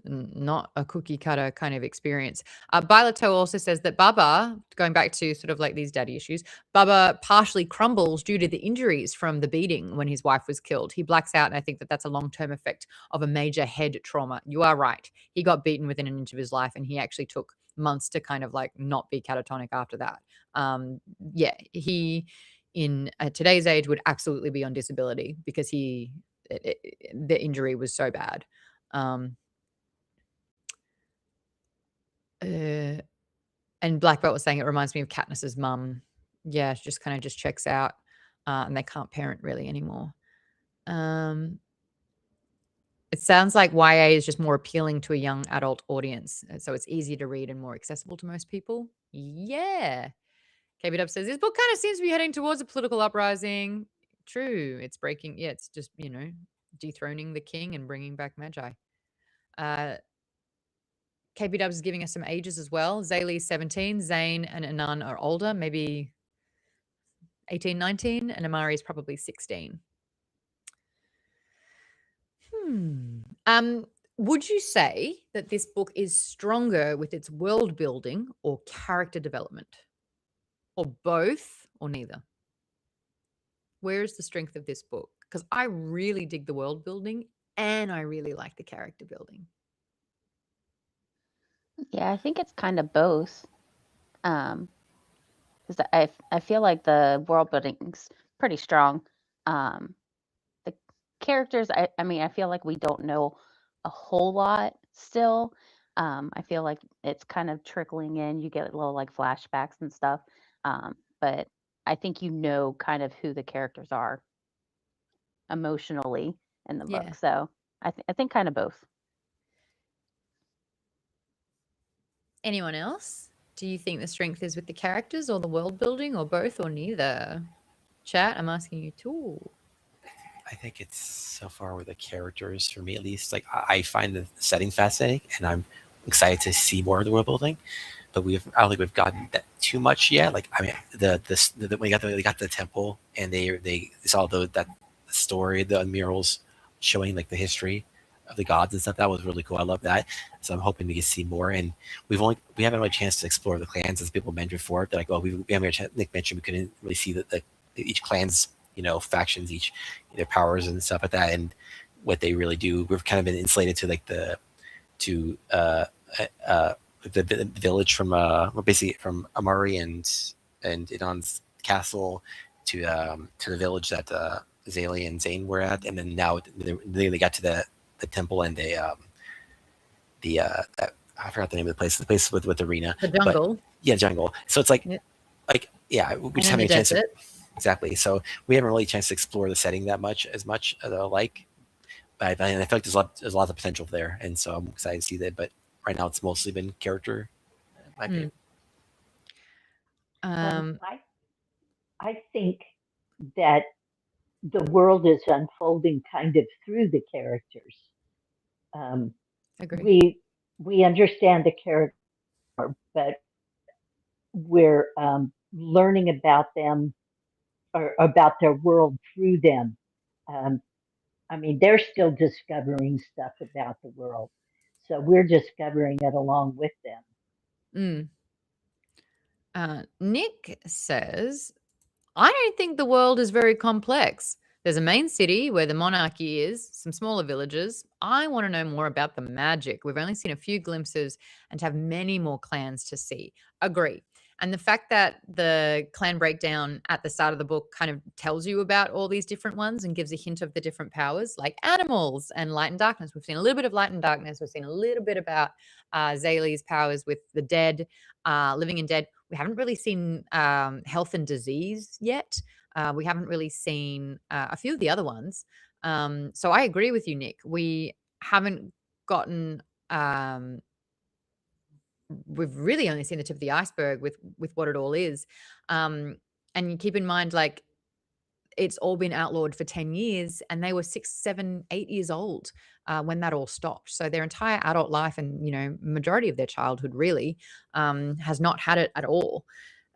not a cookie cutter kind of experience. Bilato also says that Baba, going back to sort of like these daddy issues, Baba partially crumbles due to the injuries from the beating when his wife was killed. He blacks out, and I think that that's a long-term effect of a major head trauma. You are right. He got beaten within an inch of his life, and he actually took months to kind of like not be catatonic after that. Yeah, he in today's age would absolutely be on disability because the injury was so bad. And Black Belt was saying it reminds me of Katniss's mum. Yeah, she just kind of just checks out, and they can't parent really anymore. It sounds like YA is just more appealing to a young adult audience, so it's easier to read and more accessible to most people. Yeah. KB Dub says, this book kind of seems to be heading towards a political uprising. True. It's breaking, yeah, it's just, dethroning the king and bringing back Magi. KB Dubs is giving us some ages as well. Zaylee's 17, Zane and Anan are older, maybe 18, 19, and Amari is probably 16. Would you say that this book is stronger with its world building or character development? Or both, or neither? Where is the strength of this book? Because I really dig the world building and I really like the character building. Yeah, I think it's kind of both. Because I feel like the world building's pretty strong. The characters, I mean, I feel like we don't know a whole lot still. I feel like it's kind of trickling in. You get little like flashbacks and stuff. But I think you know kind of who the characters are emotionally in the Yeah. book. So I think kind of both. Anyone else? Do you think the strength is with the characters or the world building or both or neither? Chat, I'm asking you too. I think it's so far with the characters, for me at least. Like, I find the setting fascinating, and I'm excited to see more of the world building. But I don't think we've gotten that too much yet. Like, I mean, when they got the temple and they saw that story, the murals showing like the history of the gods and stuff. That was really cool. I love that. So I'm hoping to get to see more. And we haven't really a chance to explore the clans, as people mentioned before. They're like, well, we haven't had a chance. Nick mentioned we couldn't really see the each clan's factions, each their powers and stuff like that, and what they really do. We've kind of been insulated to like the village from basically from Amari and Idon's castle to the village that Zaylee and Zane were at, and then now they got to the temple and I forgot the name of the place with the arena. The jungle. But, yeah, jungle. So it's like, yeah. We just haven't had a chance to. Exactly. So we haven't really a chance to explore the setting that much as I like. But I feel like there's a lot of potential there, and so I'm excited to see that. But right now, it's mostly been character. In my opinion. I think that the world is unfolding kind of through the characters. Agree. We understand the character, but we're learning about them or about their world through them. I mean, they're still discovering stuff about the world, so we're discovering it along with them. Nick says, I don't think the world is very complex. There's a main city where the monarchy is, some smaller villages. I want to know more about the magic. We've only seen a few glimpses and have many more clans to see. Agree. And the fact that the clan breakdown at the start of the book kind of tells you about all these different ones and gives a hint of the different powers, like animals and light and darkness. We've seen a little bit of light and darkness. We've seen a little bit about Zaylee's powers with the dead, living and dead. We haven't really seen health and disease yet. We haven't really seen a few of the other ones. So I agree with you, Nick. We haven't gotten... we've really only seen the tip of the iceberg with what it all is. And you keep in mind, like, it's all been outlawed for 10 years and they were 6, 7, 8 years old when that all stopped. So their entire adult life and, majority of their childhood really has not had it at all.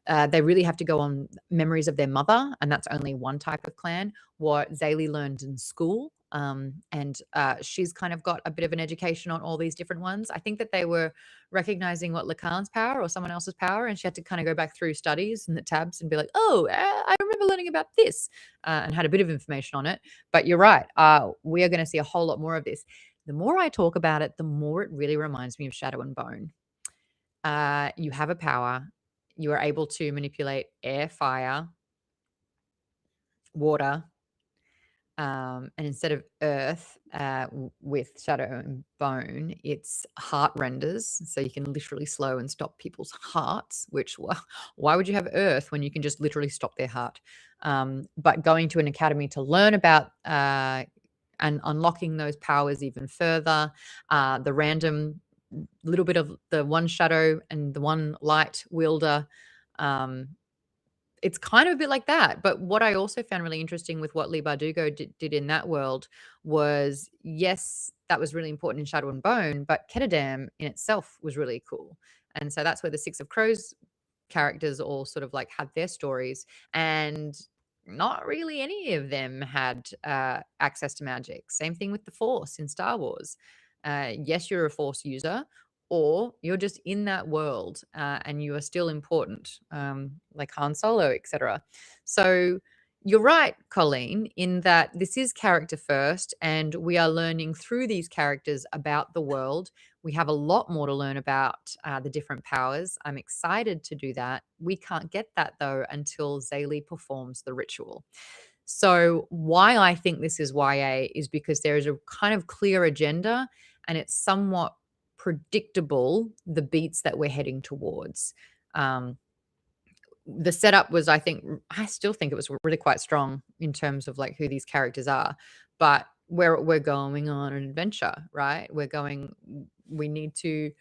They really have to go on memories of their mother, and that's only one type of clan, what Zaylee learned in school. And she's kind of got a bit of an education on all these different ones. I think that they were recognizing what Lacan's power or someone else's power, and she had to kind of go back through studies and the tabs and be like, oh, I remember learning about this, and had a bit of information on it. But you're right. We are going to see a whole lot more of this. The more I talk about it, the more it really reminds me of Shadow and Bone. You have a power. You are able to manipulate air, fire, water, And instead of earth with shadow and bone, it's heart renders. So you can literally slow and stop people's hearts, which, why would you have earth when you can just literally stop their heart? But going to an academy to learn about and unlocking those powers even further, the random little bit of the one shadow and the one light wielder. It's kind of a bit like that. But what I also found really interesting with what Lee Bardugo did in that world was, yes, that was really important in Shadow and Bone, but Ketterdam in itself was really cool. And so that's where the Six of Crows characters all sort of like had their stories, and not really any of them had access to magic. Same thing with the Force in Star Wars. Yes, you're a Force user, or you're just in that world and you are still important, like Han Solo, etc. So you're right, Colleen, in that this is character first, and we are learning through these characters about the world. We have a lot more to learn about the different powers. I'm excited to do that. We can't get that, though, until Zaylee performs the ritual. So why I think this is YA is because there is a kind of clear agenda, and it's somewhat predictable, the beats that we're heading towards. The setup was, I still think it was really quite strong in terms of like who these characters are, but we're going on an adventure, right? We need to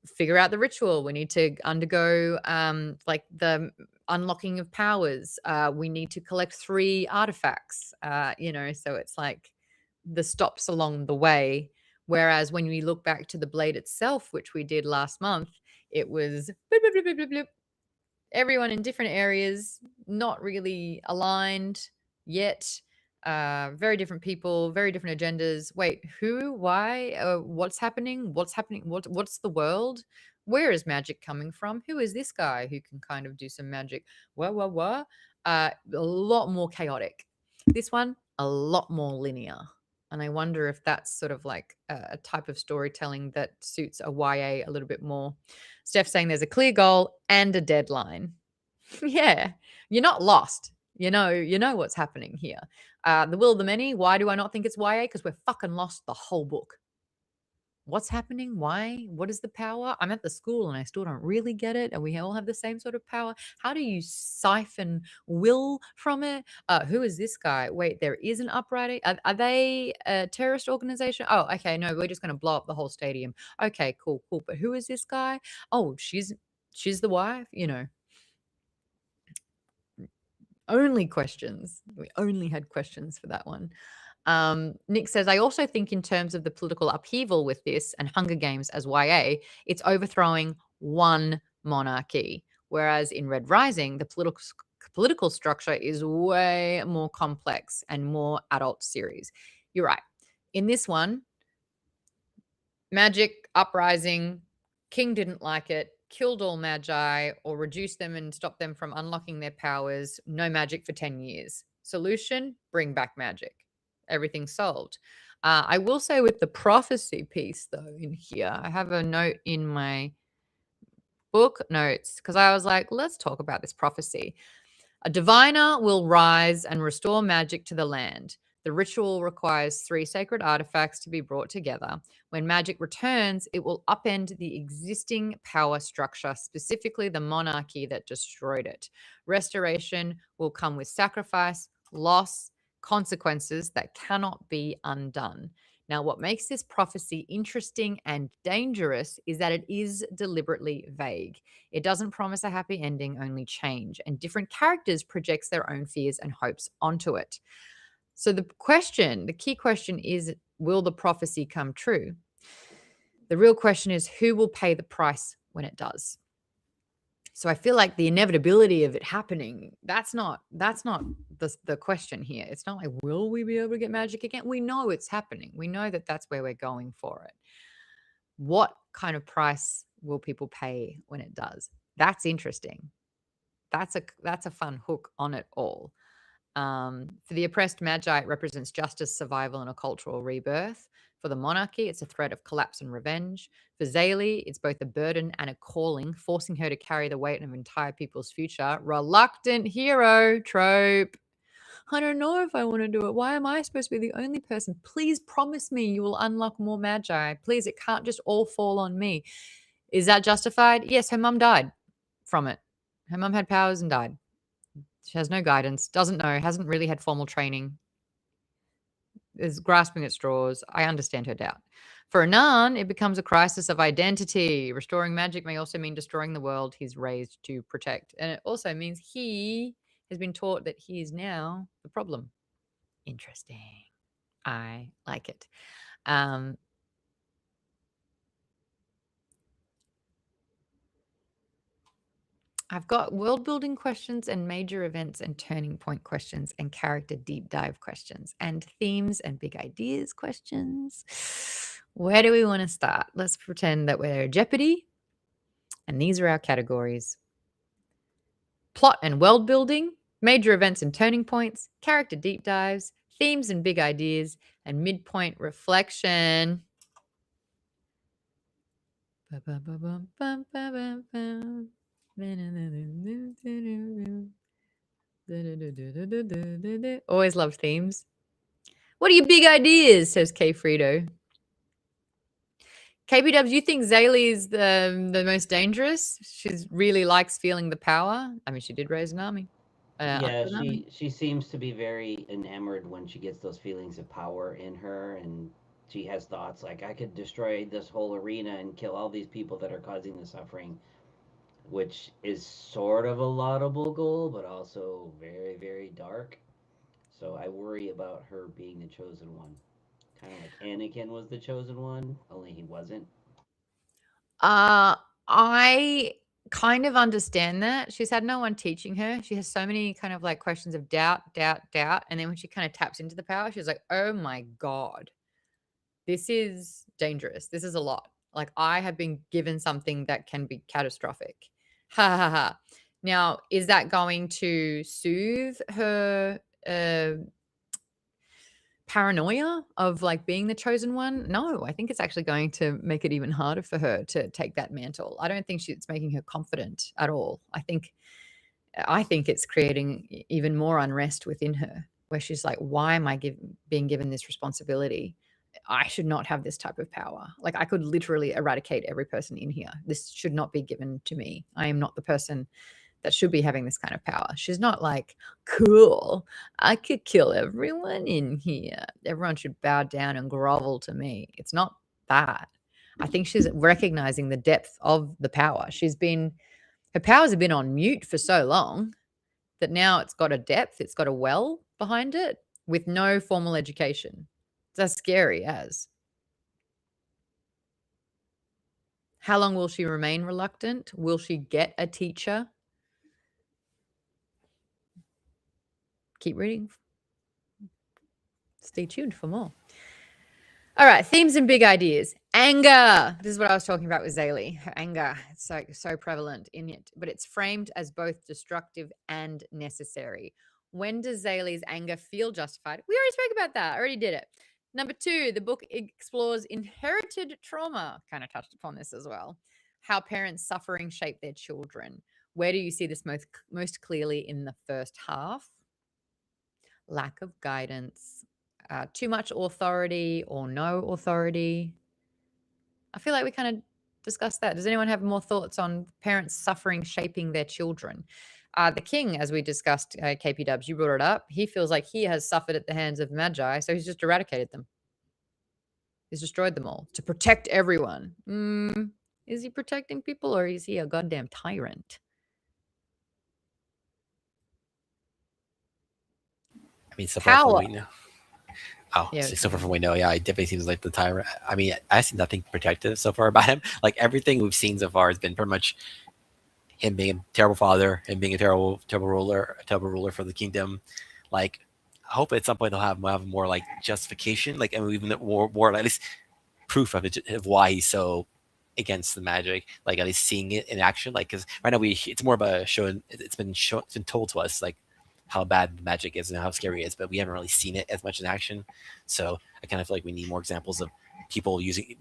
figure out the ritual. We need to undergo like the unlocking of powers. We need to collect 3 artifacts, so it's like the stops along the way. Whereas when we look back to the blade itself, which we did last month, it was bloop, bloop, bloop, bloop, bloop, bloop. Everyone in different areas, not really aligned yet. Very different people, very different agendas. Wait, who? Why? What's happening? What's happening? What's the world? Where is magic coming from? Who is this guy who can kind of do some magic? What? A lot more chaotic. This one, a lot more linear. And I wonder if that's sort of like a type of storytelling that suits a YA a little bit more. Steph's saying there's a clear goal and a deadline. Yeah, you're not lost. You know what's happening here. The Will of the Many, why do I not think it's YA? Because we're fucking lost the whole book. What's happening? Why? What is the power? I'm at the school and I still don't really get it. And we all have the same sort of power. How do you siphon will from it? Who is this guy? Wait, there is an uprising. Are they a terrorist organization? Oh, okay. No, we're just going to blow up the whole stadium. Okay, cool. But who is this guy? Oh, she's the wife, Only questions. We only had questions for that one. Nick says, I also think in terms of the political upheaval with this and Hunger Games as YA, it's overthrowing one monarchy. Whereas in Red Rising, the political structure is way more complex and more adult series. You're right. In this one, magic, uprising, king didn't like it, killed all magi or reduced them and stopped them from unlocking their powers. No magic for 10 years. Solution, bring back magic. Everything's solved. I will say with the prophecy piece, though, in here, I have a note in my book notes because I was like, let's talk about this prophecy. A diviner will rise and restore magic to the land. The ritual requires 3 sacred artifacts to be brought together. When magic returns, it will upend the existing power structure, specifically the monarchy that destroyed it. Restoration will come with sacrifice, loss, consequences that cannot be undone. Now, what makes this prophecy interesting and dangerous is that it is deliberately vague. It doesn't promise a happy ending, only change, and different characters projects their own fears and hopes onto it. So the key question is, will the prophecy come true? The real question is, who will pay the price when it does? So I feel like the inevitability of it happening, that's not the question here. It's not like, will we be able to get magic again? We know it's happening. We know that that's where we're going for it. What kind of price will people pay when it does? That's interesting. That's a fun hook on it all. For the oppressed magi, it represents justice, survival, and a cultural rebirth. For the monarchy, it's a threat of collapse and revenge. For Zaylee, it's both a burden and a calling, forcing her to carry the weight of an entire people's future. Reluctant hero trope. I don't know if I want to do it. Why am I supposed to be the only person? Please promise me you will unlock more magi. Please, it can't just all fall on me. Is that justified? Yes, her mum died from it. Her mum had powers and died. She has no guidance, doesn't know, hasn't really had formal training, is grasping at straws. I understand her doubt. For Anan, it becomes a crisis of identity. Restoring magic may also mean destroying the world he's raised to protect. And it also means he has been taught that he is now the problem. Interesting. I like it. I've got world building questions and major events and turning point questions and character deep dive questions and themes and big ideas questions. Where do we want to start? Let's pretend that we're Jeopardy. And these are our categories: plot and world building, major events and turning points, character deep dives, themes and big ideas, and midpoint reflection. Always love themes. What are your big ideas? Says K Frito. KBW, do you think Zaylee is the most dangerous? She really likes feeling the power. I mean, she did raise an army. Yeah, she seems to be very enamored when she gets those feelings of power in her, and she has thoughts like, I could destroy this whole arena and kill all these people that are causing the suffering, which is sort of a laudable goal, but also very, very dark. So I worry about her being the chosen one. Kind of like Anakin was the chosen one, only he wasn't. I kind of understand that. She's had no one teaching her. She has so many kind of like questions of doubt. And then when she kind of taps into the power, she's like, oh my God, this is dangerous. This is a lot. Like, I have been given something that can be catastrophic. Ha ha ha. Now, is that going to soothe her paranoia of like being the chosen one? No, I think it's actually going to make it even harder for her to take that mantle. I don't think it's making her confident at all. I think it's creating even more unrest within her, where she's like, why am I being given this responsibility? I should not have this type of power. Like, I could literally eradicate every person in here. This should not be given to me. I am not the person that should be having this kind of power. She's not like, cool, I could kill everyone in here. Everyone should bow down and grovel to me. It's not that. I think she's recognizing the depth of the power. Her powers have been on mute for so long that now it's got a depth, it's got a well behind it with no formal education. It's as scary as. How long will she remain reluctant? Will she get a teacher? Keep reading. Stay tuned for more. All right, themes and big ideas. Anger. This is what I was talking about with Zaylee. Her anger, it's so prevalent in it, but it's framed as both destructive and necessary. When does Zaylee's anger feel justified? We already spoke about that. I already did it. Number 2, the book explores inherited trauma. Kind of touched upon this as well. How parents' suffering shape their children. Where do you see this most clearly in the first half? Lack of guidance, too much authority or no authority. I feel like we kind of discussed that. Does anyone have more thoughts on parents' suffering shaping their children? The king, as we discussed, KP Dubs, you brought it up. He feels like he has suffered at the hands of magi, so he's just eradicated them. He's destroyed them all to protect everyone. Is he protecting people, or is he a goddamn tyrant? I mean, so far from what we know. Oh, Yeah. so far from what we know, yeah, it definitely seems like the tyrant. I mean, I see nothing protective so far about him. Like, everything we've seen so far has been pretty much him being a terrible father, him being a terrible ruler for the kingdom. Like, I hope at some point they'll have more like justification, like, and even more at least proof of it, of why he's so against the magic. Like, at least seeing it in action. Like, because right now it's more of a show. It's been told to us like how bad the magic is and how scary it is, but we haven't really seen it as much in action. So I kind of feel like we need more examples of people using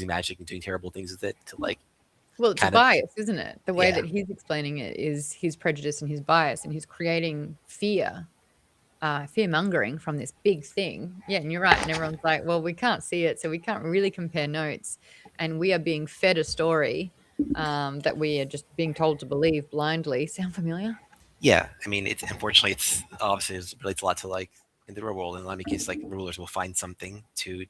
magic and doing terrible things with it to like. Well, it's a bias, isn't it? The way that he's explaining it is his prejudice and his bias, and he's creating fear fear mongering from this big thing. Yeah, and you're right. And everyone's like, well, we can't see it, so we can't really compare notes. And we are being fed a story that we are just being told to believe blindly. Sound familiar? Yeah, I mean, it's unfortunately, it's obviously it relates a lot to like in the real world. In a lot of cases, like rulers will find something to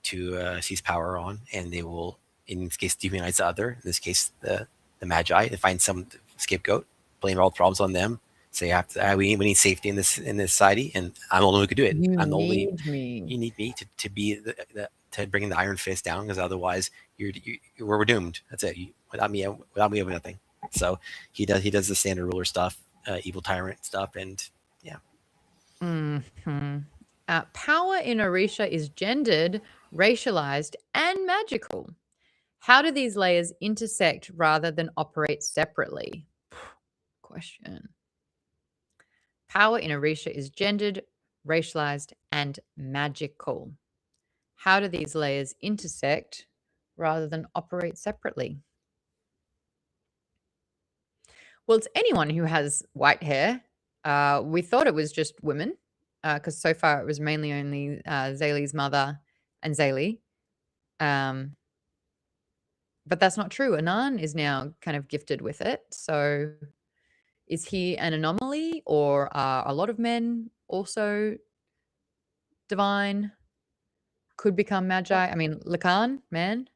seize power on, and they will, in this case, dehumanize the other. In this case, the magi. They find some scapegoat, blame all the problems on them. Say, you have to, we need safety in this society, and I'm the only one who could do it. You I'm the only. need me. You need me to be to bring the iron fist down, because otherwise we're doomed. That's it. Without me, you have nothing. So he does the standard ruler stuff, evil tyrant stuff, and yeah. Mm-hmm. Power in Orisha is gendered, racialized, and magical. How do these layers intersect rather than operate separately? Question. Power in Orisha is gendered, racialized, and magical. How do these layers intersect rather than operate separately? Well, it's anyone who has white hair. We thought it was just women, because so far it was mainly only Zaylee's mother and Zaylee. But that's not true. Anan is now kind of gifted with it. So is he an anomaly, or are a lot of men also divine? Could become magi? I mean, Lacan, man.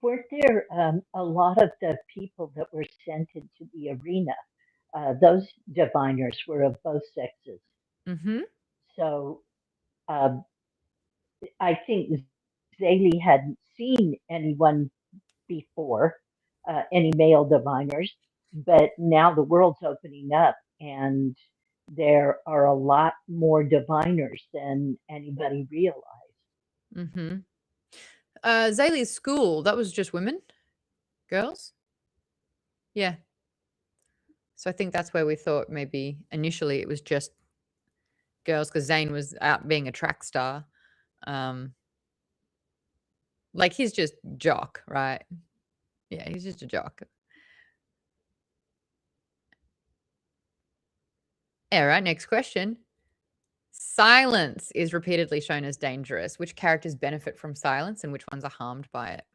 Weren't there a lot of the people that were sent into the arena? Those diviners were of both sexes. Mm-hmm. So um, I think Zaylee hadn't seen anyone before, any male diviners, but now the world's opening up and there are a lot more diviners than anybody realized. Mm-hmm. Zaylee's school, that was just women? Girls? Yeah. So I think that's where we thought maybe initially it was just girls, because Zane was out being a track star. Like, he's just jock, right? Yeah, he's just a jock. All right, next question. Silence is repeatedly shown as dangerous. Which characters benefit from silence and which ones are harmed by it?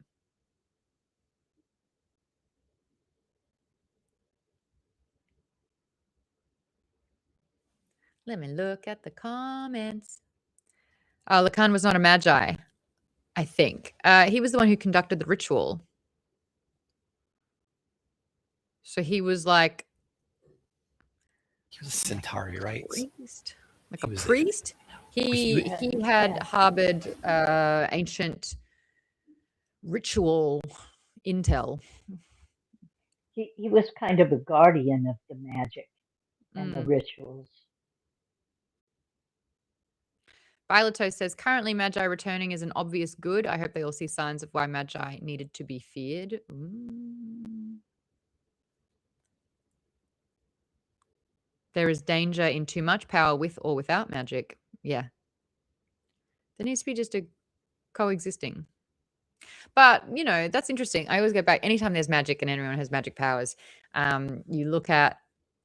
Let me look at the comments. Lacan was not a magi, I think. He was the one who conducted the ritual. So he was like... He was a Centauri, right? Priest? Like a priest? He had harbored ancient ritual intel. He was kind of a guardian of the magic and the rituals. Violeto says, currently Magi returning is an obvious good. I hope they all see signs of why Magi needed to be feared. There is danger in too much power with or without magic. Yeah. There needs to be just a coexisting. But, you know, that's interesting. I always go back, anytime there's magic and anyone has magic powers, I look at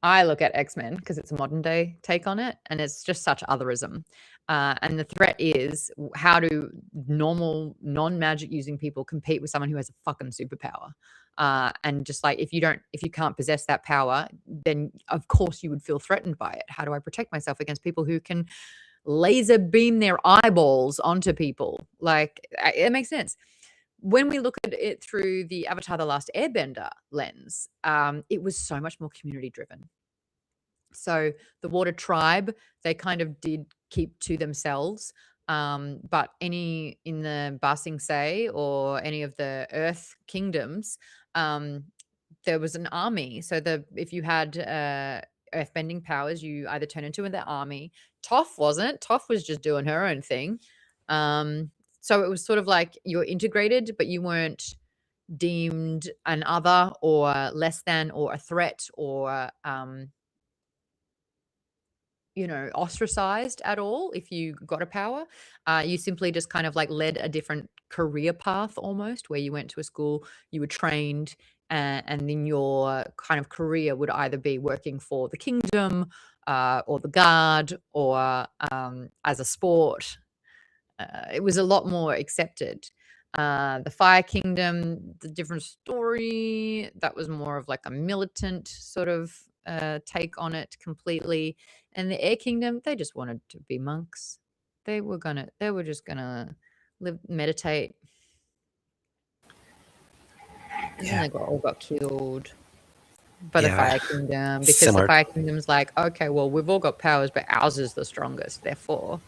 X-Men because it's a modern day take on it, and it's just such otherism. And the threat is, how do normal non-magic using people compete with someone who has a fucking superpower? And just like, if you can't possess that power, then of course you would feel threatened by it. How do I protect myself against people who can laser beam their eyeballs onto people? Like, it makes sense. When we look at it through the Avatar: The Last Airbender lens, it was so much more community driven. So the water tribe, they kind of did keep to themselves. But in the Ba Sing Se or any of the Earth kingdoms, there was an army. So if you had earthbending powers, you either turn into the army. Toph wasn't. Toph was just doing her own thing. So it was sort of like you're integrated, but you weren't deemed an other or less than or a threat or ostracized at all if you got a power. You simply just kind of like led a different career path almost, where you went to a school, you were trained, and then your kind of career would either be working for the kingdom or the guard or as a sport. It was a lot more accepted. The Fire Kingdom, the different story, that was more of like a militant sort of take on it completely. And the Air Kingdom, they just wanted to be monks. They were just gonna live, meditate. And then Yeah. they all got killed by the Yeah. Fire Kingdom, because the Similar. Fire Kingdom's like, okay, well, we've all got powers, but ours is the strongest. Therefore,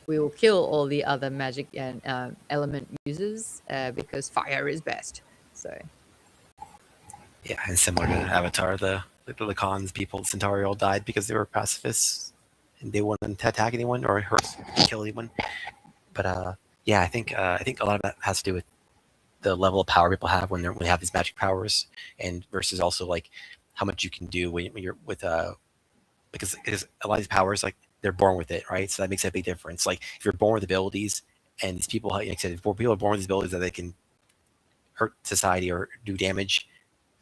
we will kill all the other magic and element users because fire is best. So Yeah, and similar to Avatar, the Cons people, Centauri all died because they were pacifists and they wouldn't attack anyone or hurt, kill anyone. But yeah, I think a lot of that has to do with the level of power people have when they have these magic powers, and versus also like how much you can do when you're with because a lot of these powers, like, they're born with it, right? So that makes a big difference. Like if you're born with abilities, and these people, like I said, if people are born with these abilities that they can hurt society or do damage,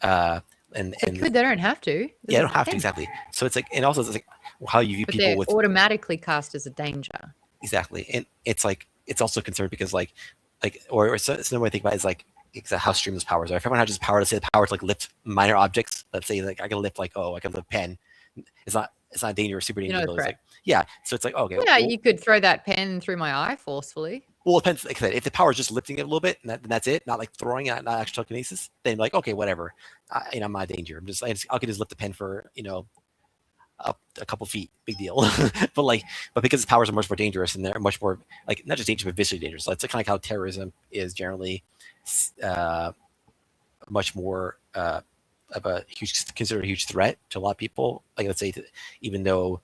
and they don't have to. yeah, they don't have to, exactly. So it's like, and also it's like how you view But people they're with automatically cast as a danger. exactly, and it's like it's also concerned because like or it's another way to think about it is like how streamless powers are. If everyone had just power to say the power to like lift minor objects, let's say like I can lift like I can lift a pen, it's not dangerous, super dangerous. No It's threat. like, yeah, so it's like okay, Yeah, well, you could throw that pen through my eye forcefully. well, it depends. Like I said, if the power is just lifting it a little bit, and that's it, not like throwing it, not actual telekinesis, then like okay, whatever. I'm not a danger. I can just lift the pen for up a couple feet, big deal. but because the powers are much more dangerous and they're much more like not just dangerous but visually dangerous. It's kind of like how terrorism is generally much more of a considered a huge threat to a lot of people. Like let's say, even though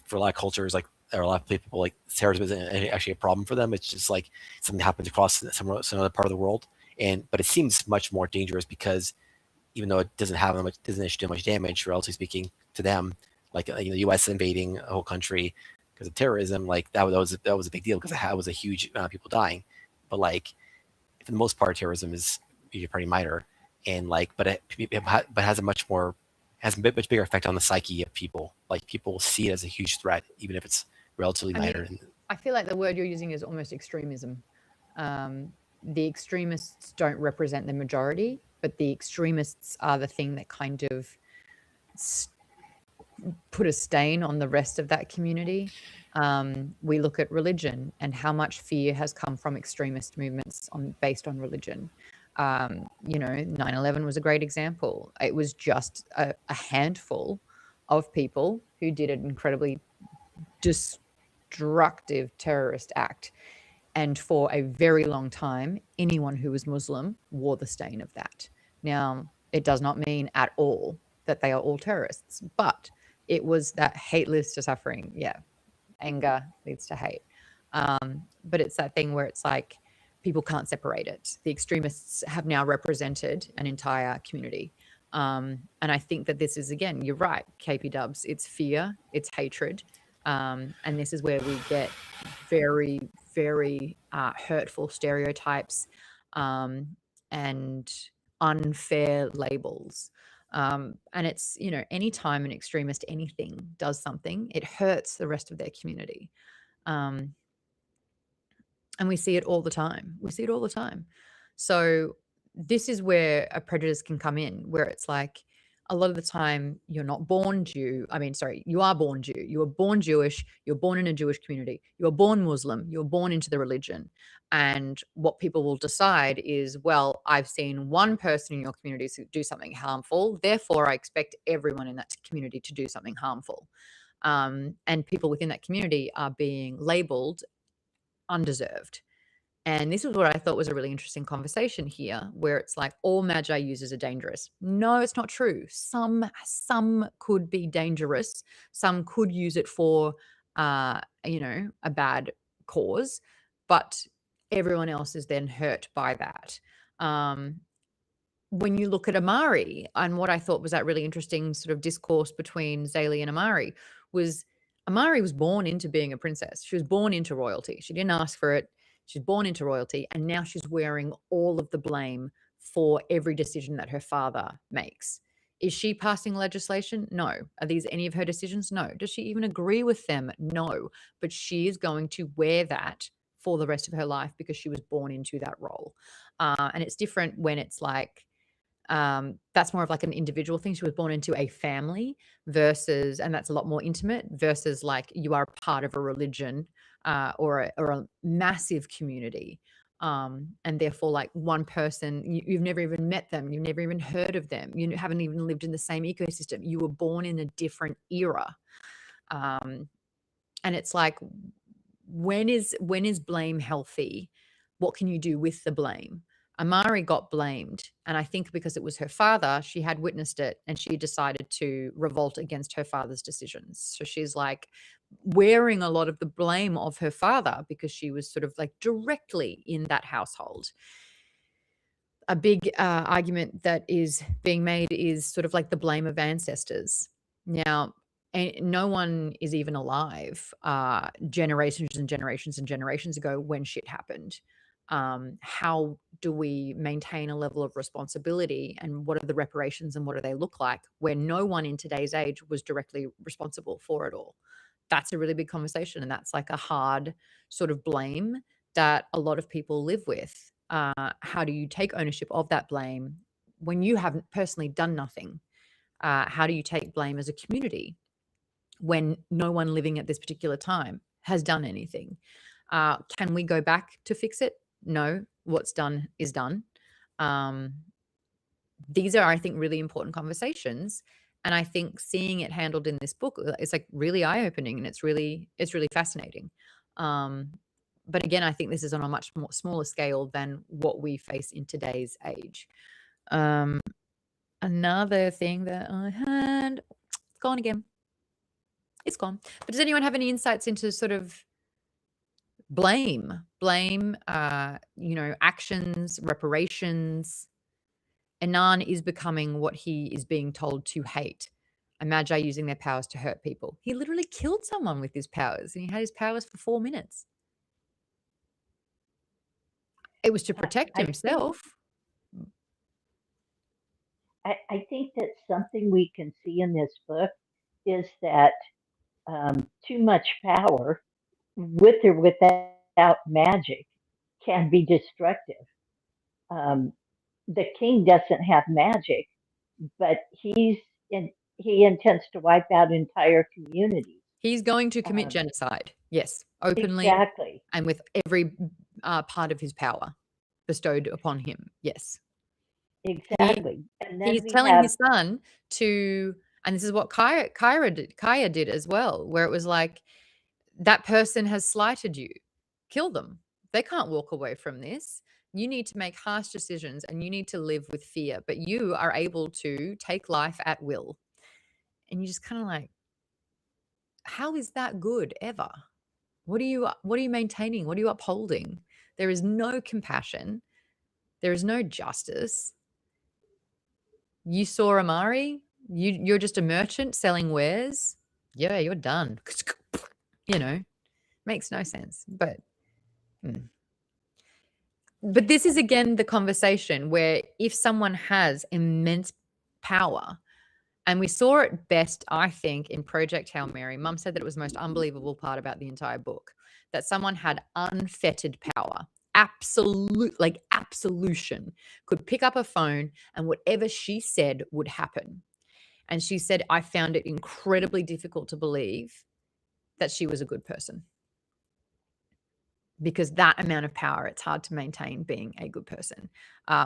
for a lot of cultures, like or a lot of people, like terrorism isn't actually a problem for them. It's just like something that happens across some other part of the world. But it seems much more dangerous because even though it doesn't do much damage, relatively speaking, to them, like the U.S. invading a whole country because of terrorism, like that was a big deal because it was a huge amount of people dying. But like for the most part, terrorism is usually pretty minor, and like but has a much bigger effect on the psyche of people. Like people see it as a huge threat, even if it's relatively minor. I feel like the word you're using is almost extremism. The extremists don't represent the majority, but the extremists are the thing that kind of put a stain on the rest of that community. We look at religion and how much fear has come from extremist movements based on religion. 9/11 was a great example. It was just a handful of people who did an incredibly destructive terrorist act. And for a very long time, anyone who was Muslim wore the stain of that. Now, it does not mean at all that they are all terrorists, but it was that hate leads to suffering. Yeah, anger leads to hate. But it's that thing where it's like people can't separate it. The extremists have now represented an entire community. And I think that this is, again, you're right, KP Dubs, it's fear, it's hatred. And this is where we get very, very hurtful stereotypes and unfair labels. And it's, anytime an extremist anything does something, it hurts the rest of their community. And we see it all the time. So this is where a prejudice can come in, where it's like a lot of the time you're not born Jew. You are born Jew. You were born Jewish. You're born in a Jewish community. You were born Muslim. You're born into the religion. And what people will decide is, well, I've seen one person in your community do something harmful. Therefore, I expect everyone in that community to do something harmful. And people within that community are being labeled undeserved. And this is what I thought was a really interesting conversation here, where it's like all magi users are dangerous. No, it's not true. Some could be dangerous. Some could use it for, a bad cause, but everyone else is then hurt by that. When you look at Amari, and what I thought was that really interesting sort of discourse between Zaylee and Amari was born into being a princess. She was born into royalty. She didn't ask for it. She's born into royalty, and now she's wearing all of the blame for every decision that her father makes. Is she passing legislation? No. Are these any of her decisions? No. Does she even agree with them? No. But she is going to wear that for the rest of her life because she was born into that role. And it's different when it's like, that's more of like an individual thing. She was born into a family versus, and that's a lot more intimate versus like you are part of a religion or a massive community. And therefore, like one person, you've never even met them, you've never even heard of them, you haven't even lived in the same ecosystem. You were born in a different era. And it's like, when is blame healthy? What can you do with the blame? Amari got blamed, and I think because it was her father, she had witnessed it and she decided to revolt against her father's decisions. So she's like wearing a lot of the blame of her father because she was sort of like directly in that household. A big argument that is being made is sort of like the blame of ancestors. Now, no one is even alive generations and generations and generations ago when shit happened. How do we maintain a level of responsibility, and what are the reparations and what do they look like when no one in today's age was directly responsible for it all? That's a really big conversation, and that's like a hard sort of blame that a lot of people live with. How do you take ownership of that blame when you haven't personally done nothing? How do you take blame as a community when no one living at this particular time has done anything? Can we go back to fix it? No. What's done is done. These are, I think, really important conversations. And I think seeing it handled in this book, it's like really eye-opening, and it's really fascinating. But again, I think this is on a much more smaller scale than what we face in today's age. Another thing that I had, it's gone again. It's gone. But does anyone have any insights into sort of blame, actions, reparations? Anan is becoming what he is being told to hate. Magi using their powers to hurt people. He literally killed someone with his powers, and he had his powers for 4 minutes. It was to protect himself. I think that something we can see in this book is that too much power, with or without magic, can be destructive. The king doesn't have magic, but he intends to wipe out entire communities. He's going to commit genocide. Yes, openly. Exactly. And with every part of his power bestowed upon him. Yes. Exactly. And then he's telling his son to, and this is what Kaya did as well, where it was like, that person has slighted you. Kill them. They can't walk away from this. You need to make harsh decisions and you need to live with fear, but you are able to take life at will. And you just kind of like, how is that good ever? What are you maintaining? What are you upholding? There is no compassion. There is no justice. You saw Amari, you're just a merchant selling wares. Yeah, you're done. Makes no sense. But this is again the conversation where if someone has immense power, and we saw it best, I think, in Project Hail Mary. Mum said that it was the most unbelievable part about the entire book, that someone had unfettered power, absolution, could pick up a phone and whatever she said would happen. And she said, I found it incredibly difficult to believe that she was a good person. Because that amount of power, it's hard to maintain being a good person.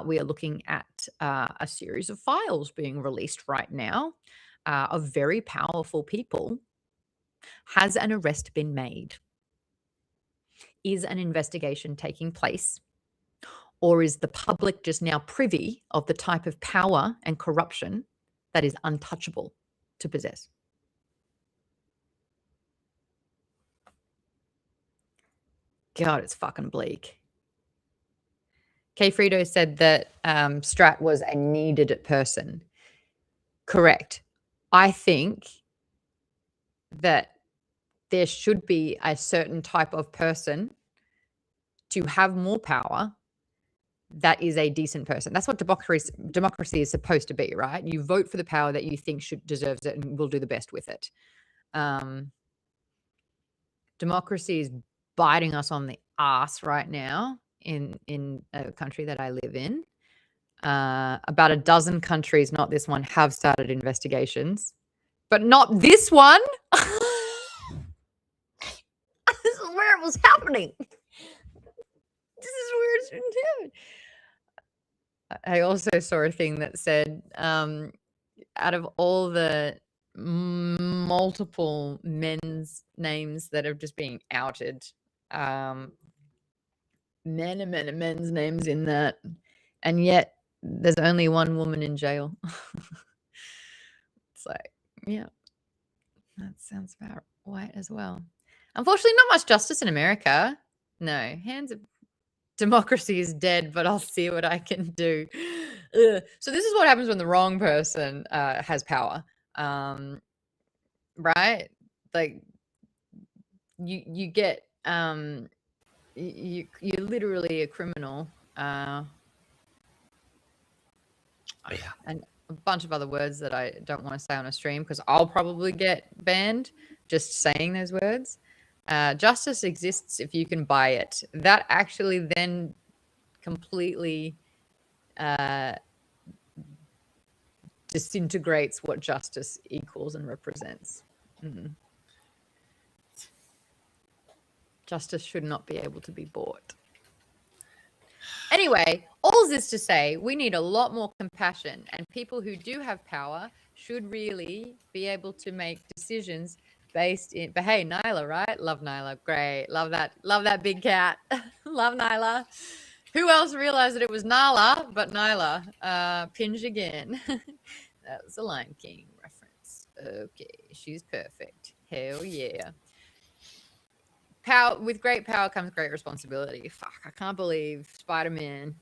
We are looking at a series of files being released right now of very powerful people. Has an arrest been made? Is an investigation taking place? Or is the public just now privy of the type of power and corruption that is untouchable to possess? God, it's fucking bleak. Kay Frito said that Strat was a needed person. Correct. I think that there should be a certain type of person to have more power that is a decent person. That's what democracy is supposed to be, right? You vote for the power that you think deserves it and will do the best with it. Democracy is biting us on the ass right now in a country that I live in. About a dozen countries, not this one, have started investigations, but not this one. This is where it was happening. This is where it's been. I also saw a thing that said, out of all the multiple men's names that are just being outed, men's names in that, and yet there's only one woman in jail. It's like, yeah, that sounds about right as well. Unfortunately, not much justice in America. No, hands of democracy is dead, but I'll see what I can do. Ugh. So this is what happens when the wrong person has power, right? Like you get you're literally a criminal. Oh yeah. And a bunch of other words that I don't want to say on a stream because I'll probably get banned just saying those words. Justice exists if you can buy it. That actually then completely disintegrates what justice equals and represents. Justice should not be able to be bought. Anyway, all this to say, we need a lot more compassion, and people who do have power should really be able to make decisions based in. But hey, Nyla, right? Love Nyla, great. Love that big cat. Love Nyla. Who else realized that it was Nala but Nyla? Pinge again. That was a Lion King reference. Okay, she's perfect. Hell yeah. Power, with great power comes great responsibility. Fuck, I can't believe Spider-Man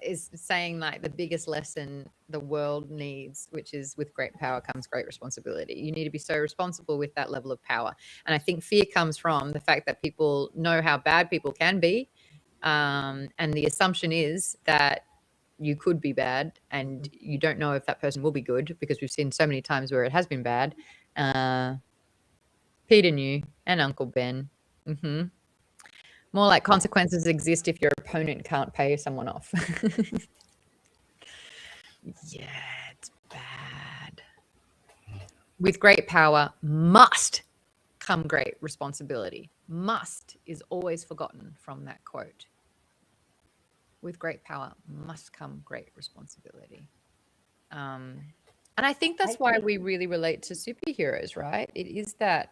is saying like the biggest lesson the world needs, which is with great power comes great responsibility. You need to be so responsible with that level of power. And I think fear comes from the fact that people know how bad people can be. And the assumption is that you could be bad and you don't know if that person will be good, because we've seen so many times where it has been bad. Peter knew, and Uncle Ben. More like consequences exist if your opponent can't pay someone off. Yeah, it's bad. With great power must come great responsibility. Must is always forgotten from that quote. With great power must come great responsibility. And I think that's why we really relate to superheroes, right? It is that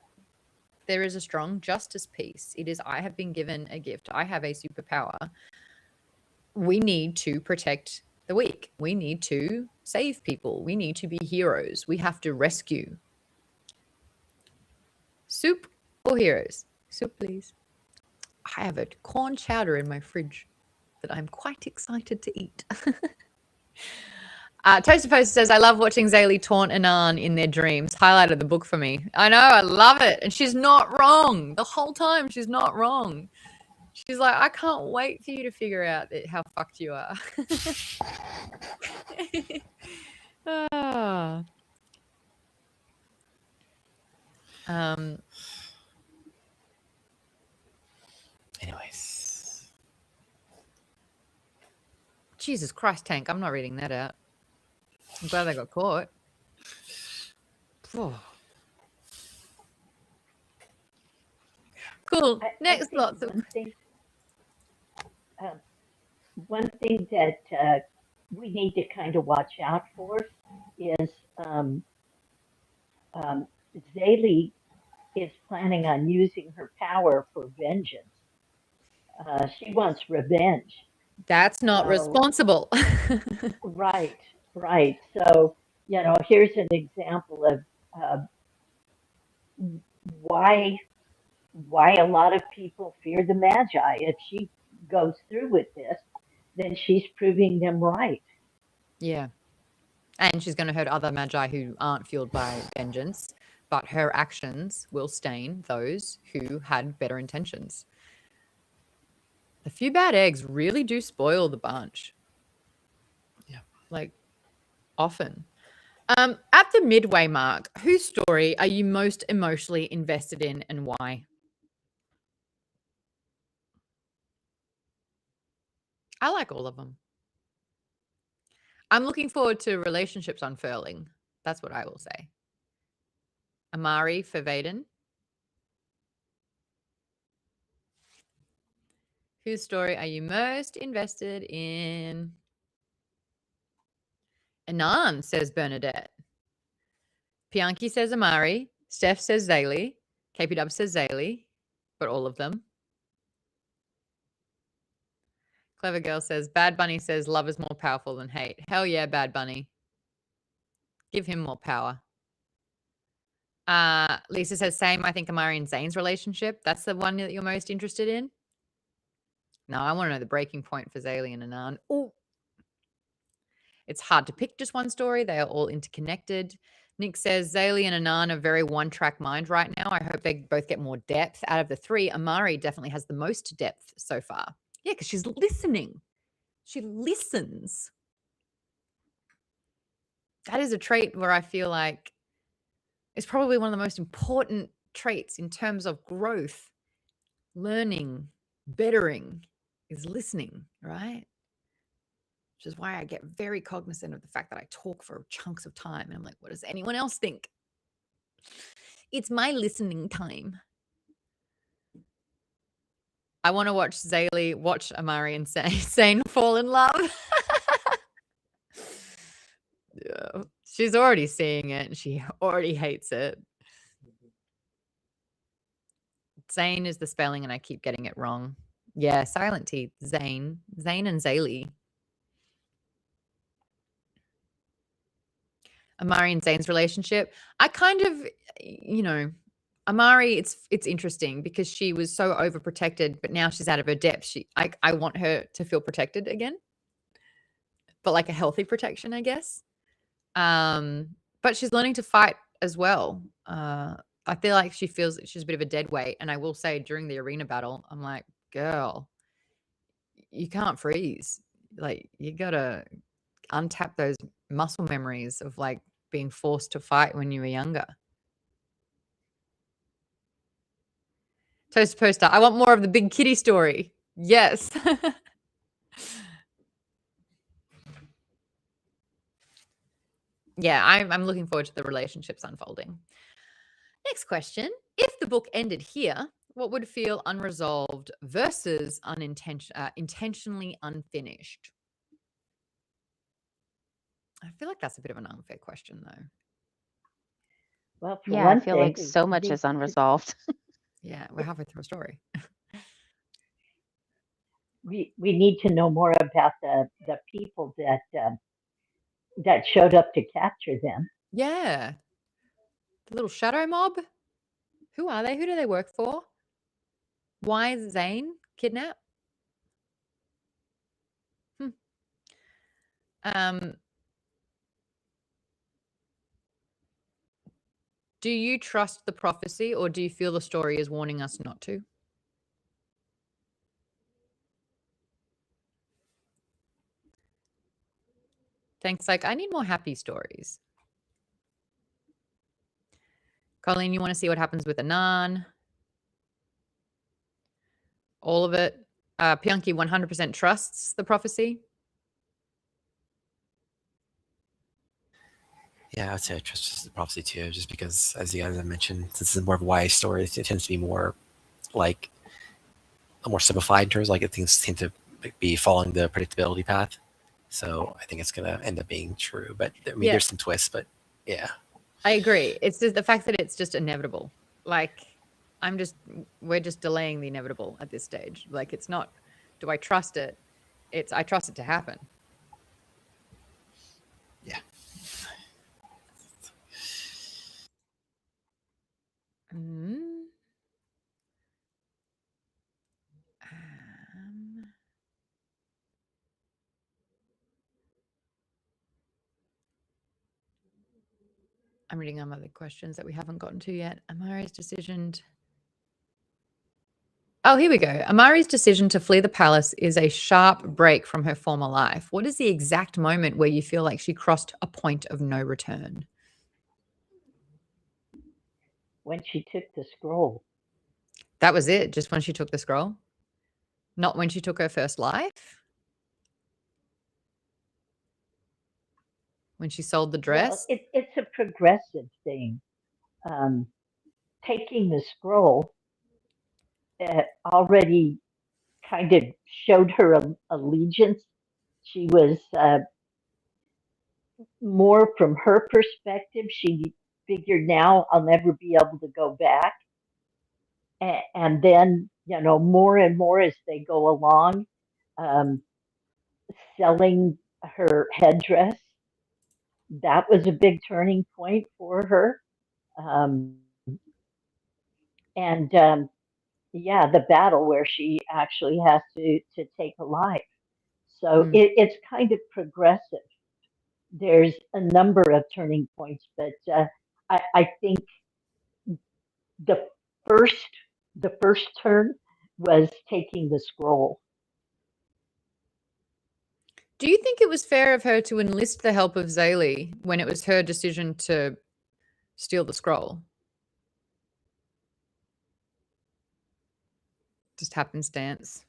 there is a strong justice piece. It is, I have been given a gift. I have a superpower. We need to protect the weak. We need to save people. We need to be heroes. We have to rescue. Soup or heroes? Soup, please. I have a corn chowder in my fridge that I'm quite excited to eat. Toaster Poster says, I love watching Zaylee taunt Anan in their dreams. Highlighted the book for me. I know, I love it. And she's not wrong. The whole time, she's not wrong. She's like, I can't wait for you to figure out how fucked you are. Anyways. Jesus Christ, Tank. I'm not reading that out. I'm glad they got caught. Oh. Cool. Next, lots of... One thing that we need to kind of watch out for is Zaylee is planning on using her power for vengeance. She wants revenge. That's not responsible. Right. So, here's an example of why a lot of people fear the Magi. If she goes through with this, then she's proving them right. Yeah. And she's going to hurt other Magi who aren't fueled by vengeance, but her actions will stain those who had better intentions. A few bad eggs really do spoil the bunch. Yeah. Like, often. At the midway mark, whose story are you most emotionally invested in and why? I like all of them. I'm looking forward to relationships unfurling. That's what I will say. Amari for Vaden. Whose story are you most invested in? Anan, says Bernadette. Bianchi says Amari. Steph says Zaylee. KP Dub says Zaylee, but all of them. Clever Girl says, Bad Bunny says love is more powerful than hate. Hell yeah, Bad Bunny. Give him more power. Lisa says, same. I think Amari and Zane's relationship. That's the one that you're most interested in. No, I want to know the breaking point for Zaylee and Anan. Oh, it's hard to pick just one story. They are all interconnected. Nick says, Zaylee and Anan are very one-track mind right now. I hope they both get more depth. Out of the three, Amari definitely has the most depth so far. Yeah, because she's listening. She listens. That is a trait where I feel like it's probably one of the most important traits in terms of growth, learning, bettering, is listening, right? Which is why I get very cognizant of the fact that I talk for chunks of time. And I'm like, what does anyone else think? It's my listening time. I want to watch Zaylee watch Amari and Zane fall in love. Yeah. She's already seeing it and she already hates it. Zane is the spelling and I keep getting it wrong. Yeah, silent T. Zane and Zaylee. Amari and Zane's relationship. I kind of, Amari, it's interesting because she was so overprotected, but now she's out of her depth. I want her to feel protected again, but like a healthy protection, I guess. But she's learning to fight as well. I feel like she feels that she's a bit of a dead weight. And I will say during the arena battle, I'm like, girl, you can't freeze. Like, you gotta untap those muscle memories of like being forced to fight when you were younger. Toast poster. I want more of the big kitty story. Yes. Yeah, I'm looking forward to the relationships unfolding. Next question. If the book ended here, what would feel unresolved versus intentionally unfinished? I feel like that's a bit of an unfair question, though. Well, for Yeah, I one feel thing, like so much is unresolved. Yeah, we're halfway through a story. we need to know more about the people that showed up to capture them. Yeah. The little shadow mob. Who are they? Who do they work for? Why is Zane kidnapped? Do you trust the prophecy or do you feel the story is warning us not to? Thanks. Like, I need more happy stories. Colleen, you want to see what happens with Anan? All of it. Pianki 100% trusts the prophecy. Yeah, I'd say I trust the prophecy too, just because, as you guys have mentioned, since this is more of a YA story, it tends to be more like more simplified in terms of, like, things seem to be following the predictability path. So I think it's gonna end up being true. But I mean, there's some twists, but yeah. I agree. It's just the fact that it's just inevitable. Like, we're just delaying the inevitable at this stage. Like, it's not, do I trust it? It's, I trust it to happen. Yeah. I'm reading some other questions that we haven't gotten to yet. Amari's decision. Oh, here we go. Amari's decision to flee the palace is a sharp break from her former life. What is the exact moment where you feel like she crossed a point of no return? When she took the scroll. That was it, just when she took the scroll? Not when she took her first life? When she sold the dress? Well, it's a progressive thing. Taking the scroll already kind of showed her allegiance. She was more from her perspective. She figured now I'll never be able to go back. And then, more and more as they go along, um, selling her headdress, that was a big turning point for her. Um, and yeah, the battle where she actually has to take a life. So it's kind of progressive. There's a number of turning points, but I think the first the first turn was taking the scroll. Do you think it was fair of her to enlist the help of Zaylee when it was her decision to steal the scroll? Just happenstance.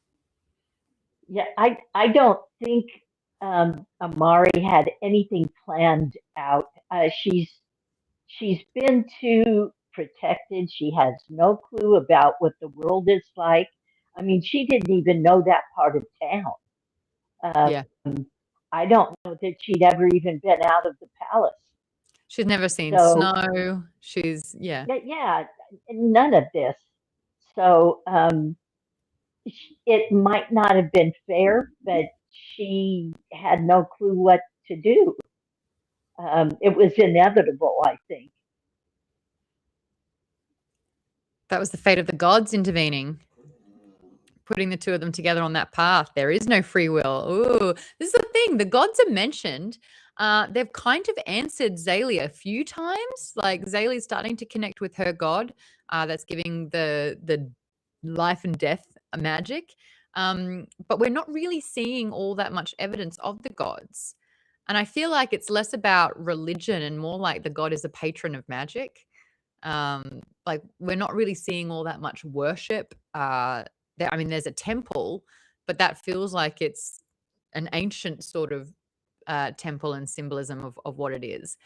Yeah, I don't think Amari had anything planned out. She's been too protected. She has no clue about what the world is like. I mean, she didn't even know that part of town. Yeah. I don't know that she'd ever even been out of the palace. She's never seen So, snow. She's, yeah. yeah, none of this. So it might not have been fair, but she had no clue what to do. It was inevitable, I think. That was the fate of the gods intervening, putting the two of them together on that path. There is no free will. Ooh, this is the thing. The gods are mentioned. They've kind of answered Zaylee a few times. Like Zaylee's starting to connect with her god. That's giving the life and death magic. But we're not really seeing all that much evidence of the gods. And I feel like it's less about religion and more like the god is a patron of magic. Like we're not really seeing all that much worship. There's a temple, but that feels like it's an ancient sort of temple and symbolism of what it is.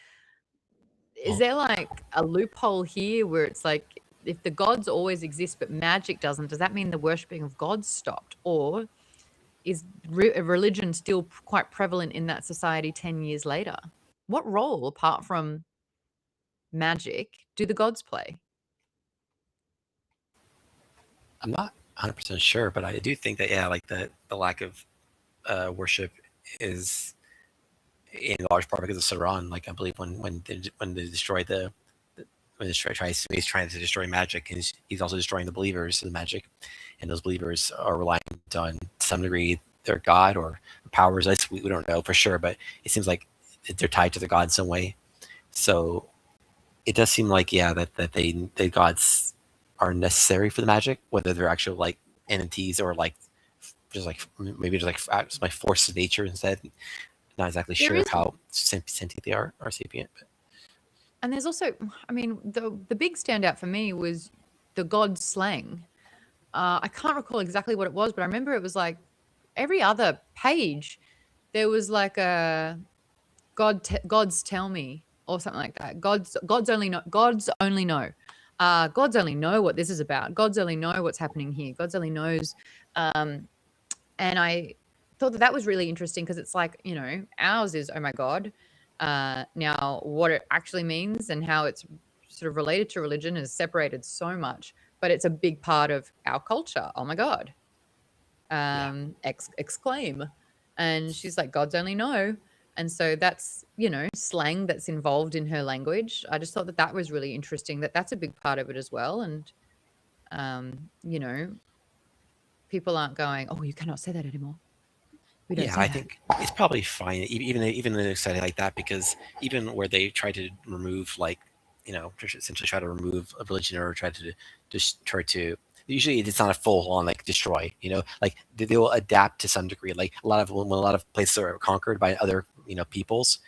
Is there like a loophole here where it's like if the gods always exist but magic doesn't, does that mean the worshipping of gods stopped? Or is religion still quite prevalent in that society 10 years later? What role, apart from magic, do the gods play? I'm not 100% sure, but I do think that, yeah, like the lack of worship is in large part because of Sauron. Like I believe when they destroyed he's trying to destroy magic, and he's also destroying the believers in the magic, and those believers are reliant on to some degree their god or powers. We don't know for sure, but it seems like they're tied to the god in some way. So it does seem like, yeah, that the gods are necessary for the magic, whether they're actual like entities or like just like maybe just like forces of nature instead. Not exactly sure how sentient they are sapient. But. And there's also, I mean, the big standout for me was the god slang. I can't recall exactly what it was, but I remember it was like every other page there was like a gods tell me or something like that. Gods only know. Gods only know. Gods only know what this is about. Gods only know what's happening here. Gods only knows. And I thought that was really interesting because it's like, ours is, oh my God. Now, what it actually means and how it's sort of related to religion is separated so much, but it's a big part of our culture. Oh my God. Exclaim. And she's like, gods only know. And so that's, slang that's involved in her language. I just thought that was really interesting, that's a big part of it as well. And, people aren't going, oh, you cannot say that anymore. I think it's probably fine, even in a setting like that, because even where they try to remove, like, essentially try to remove a religion or try to just try to usually it's not a full on like destroy. Like they will adapt to some degree. Like when a lot of places are conquered by other peoples,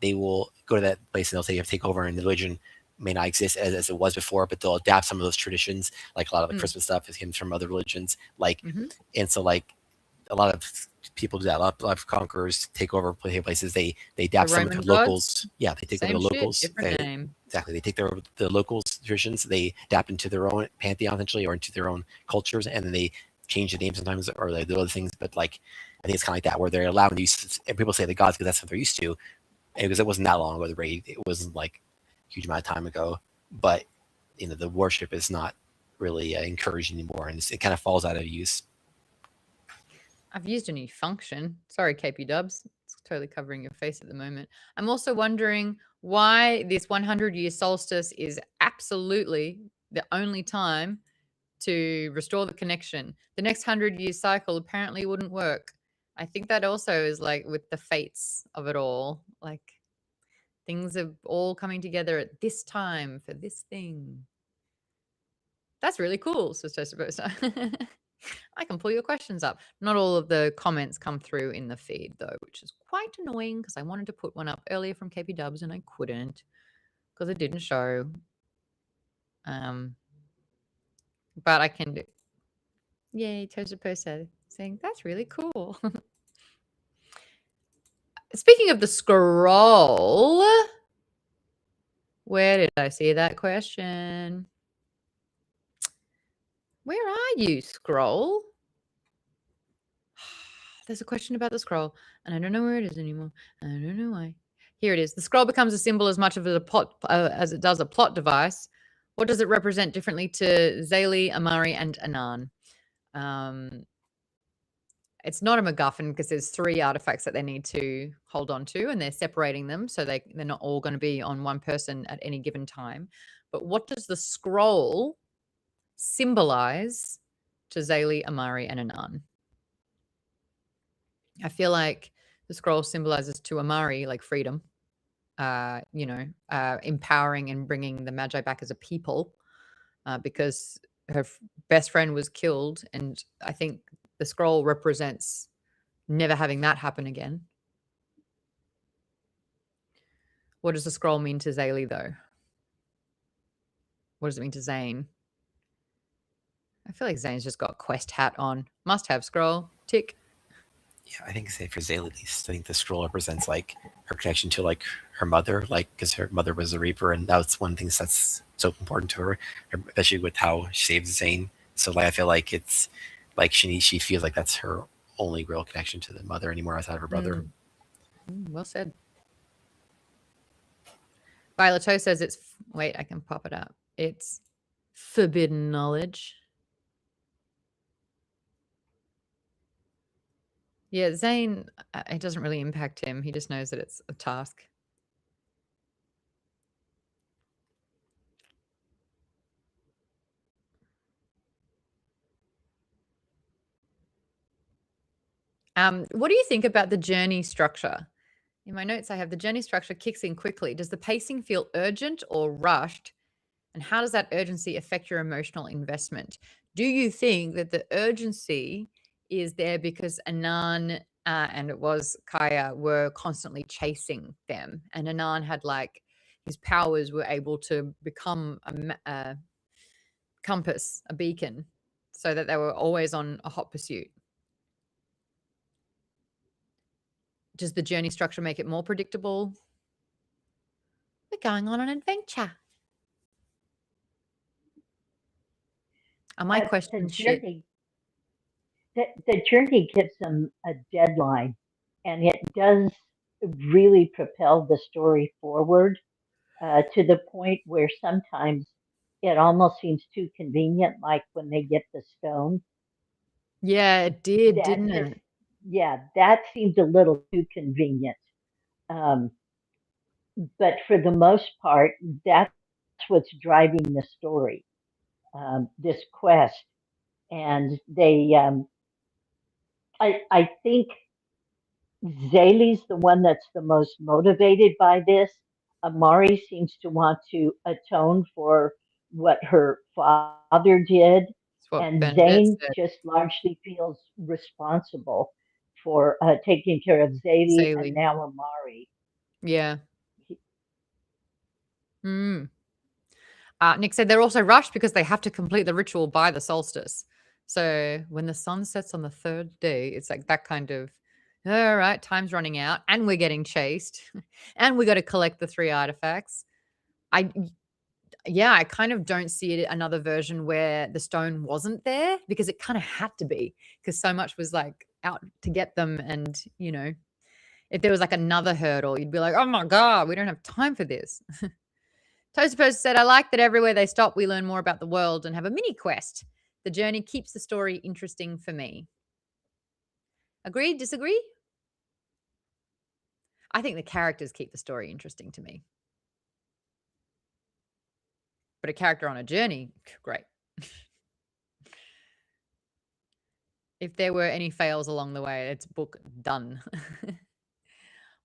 they will go to that place and they'll say you have to take over, and the religion may not exist as it was before, but they'll adapt some of those traditions. Like a lot of the Christmas stuff is hymns from other religions. Like, and so like a lot of people do that. A lot of conquerors take over places. They adapt some of the locals. Yeah, they take over the locals. Different name. Exactly. They take the locals' traditions. They adapt into their own pantheon essentially, or into their own cultures, and then they change the name sometimes, or they do other things. But like, I think it's kind of like that, where they're allowed to use. And people say the gods because that's what they're used to, because it wasn't that long ago. The raid, it wasn't like a huge amount of time ago, but the worship is not really encouraged anymore, and it kind of falls out of use. I've used a new function. Sorry, KP Dubs. It's totally covering your face at the moment. I'm also wondering why this 100-year solstice is absolutely the only time to restore the connection. The next 100-year cycle apparently wouldn't work. I think that also is like with the fates of it all. Like things are all coming together at this time for this thing. That's really cool, Sister Sabosa. I can pull your questions up. Not all of the comments come through in the feed, though, which is quite annoying because I wanted to put one up earlier from KP Dubs and I couldn't because it didn't show. But I can do. Yay, Tosa saying that's really cool. Speaking of the scroll, where did I see that question? Where are you, scroll? There's a question about the scroll, and I don't know where it is anymore. I don't know why. Here it is. The scroll becomes a symbol as much of a plot as it does a plot device. What does it represent differently to Zaylee, Amari, and Anan? It's not a MacGuffin because there's 3 artifacts that they need to hold on to, and they're separating them, so they're not all going to be on one person at any given time. But what does the scroll symbolize to Zaylee, Amari, and Anan? I feel like the scroll symbolizes to Amari like freedom, empowering and bringing the Magi back as a people, because her best friend was killed, and I think the scroll represents never having that happen again. What does the scroll mean to Zaylee, though? What does it mean to Zane? I feel like Zane's just got a quest hat on. Must have scroll. Tick. Yeah, I think say for Zaylee, at least, I think the scroll represents like her connection to like her mother, like because her mother was a reaper, and that's one of the things that's so important to her, especially with how she saves Zane. So like I feel like it's like she feels like that's her only real connection to the mother anymore outside of her brother. Well said. Violet Toe says it's wait, I can pop it up. It's forbidden knowledge. Yeah, Zane, it doesn't really impact him. He just knows that it's a task. What do you think about the journey structure? In my notes, I have the journey structure kicks in quickly. Does the pacing feel urgent or rushed? And how does that urgency affect your emotional investment? Do you think that the urgency is there because Anan and it was Kaya were constantly chasing them, and Anan had like his powers were able to become a compass, a beacon, so that they were always on a hot pursuit? Does the journey structure make it more predictable? We're going on an adventure. My question shit. The journey gives them a deadline, and it does really propel the story forward to the point where sometimes it almost seems too convenient, like when they get the stone. Yeah, it did, didn't it? Yeah, that seemed a little too convenient. But for the most part, that's what's driving the story, this quest. And they, I think Zaylee's the one that's the most motivated by this. Amari seems to want to atone for what her father did. It's what And Bernadette Zane said. just largely feels responsible for taking care of Zadie and Saley. now Amari. Yeah. He- Mm. Nick said they're also rushed because they have to complete the ritual by the solstice. So when the sun sets on the third day, it's like that kind of, all right, time's running out and we're getting chased and we got to collect the 3 artifacts. I kind of don't see it another version where the stone wasn't there because it kind of had to be because so much was like out to get them. And, if there was like another hurdle, you'd be like, oh my God, we don't have time for this. Toastpost said, I like that everywhere they stop, we learn more about the world and have a mini quest. The journey keeps the story interesting for me. Agree? Disagree? I think the characters keep the story interesting to me. But a character on a journey, great. If there were any fails along the way, it's book done.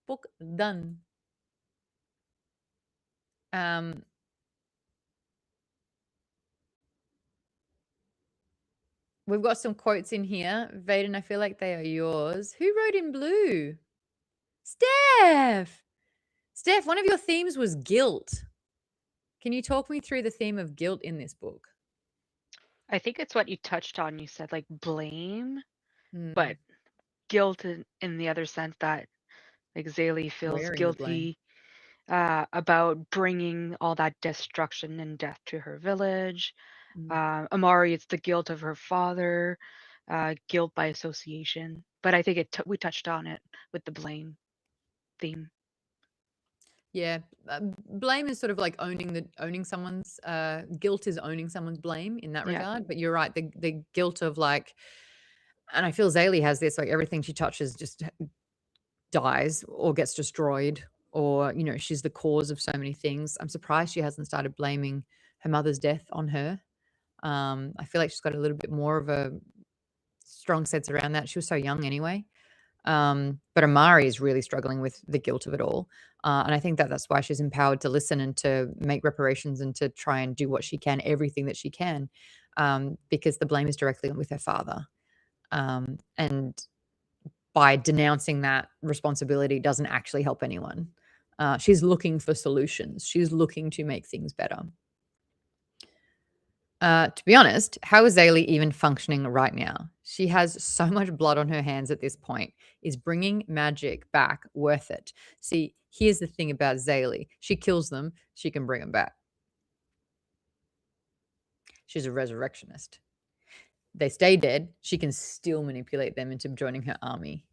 Book done. We've got some quotes in here. Vaden, I feel like they are yours. Who wrote in blue? Steph! Steph, one of your themes was guilt. Can you talk me through the theme of guilt in this book? I think it's what you touched on. You said like blame, Mm, but guilt in the other sense that like Zaylee feels wearing the blame. guilty about bringing all that destruction and death to her village. Amari, it's the guilt of her father, guilt by association. But I think we touched on it with the blame theme. Yeah, blame is sort of like owning someone's guilt is owning someone's blame in that Yeah. regard. But you're right, the guilt of like, and I feel Zaylee has this, like everything she touches just dies or gets destroyed, or she's the cause of so many things. I'm surprised she hasn't started blaming her mother's death on her. I feel like she's got a little bit more of a strong sense around that. She was so young anyway. But Amari is really struggling with the guilt of it all. And I think that's why she's empowered to listen and to make reparations and to try and do what she can, everything that she can, because the blame is directly with her father. And by denouncing that responsibility doesn't actually help anyone. She's looking for solutions. She's looking to make things better. To be honest, how is Zaylee even functioning right now? She has so much blood on her hands at this point. Is bringing magic back worth it? See, here's the thing about Zaylee. She kills them, she can bring them back. She's a resurrectionist. They stay dead, she can still manipulate them into joining her army.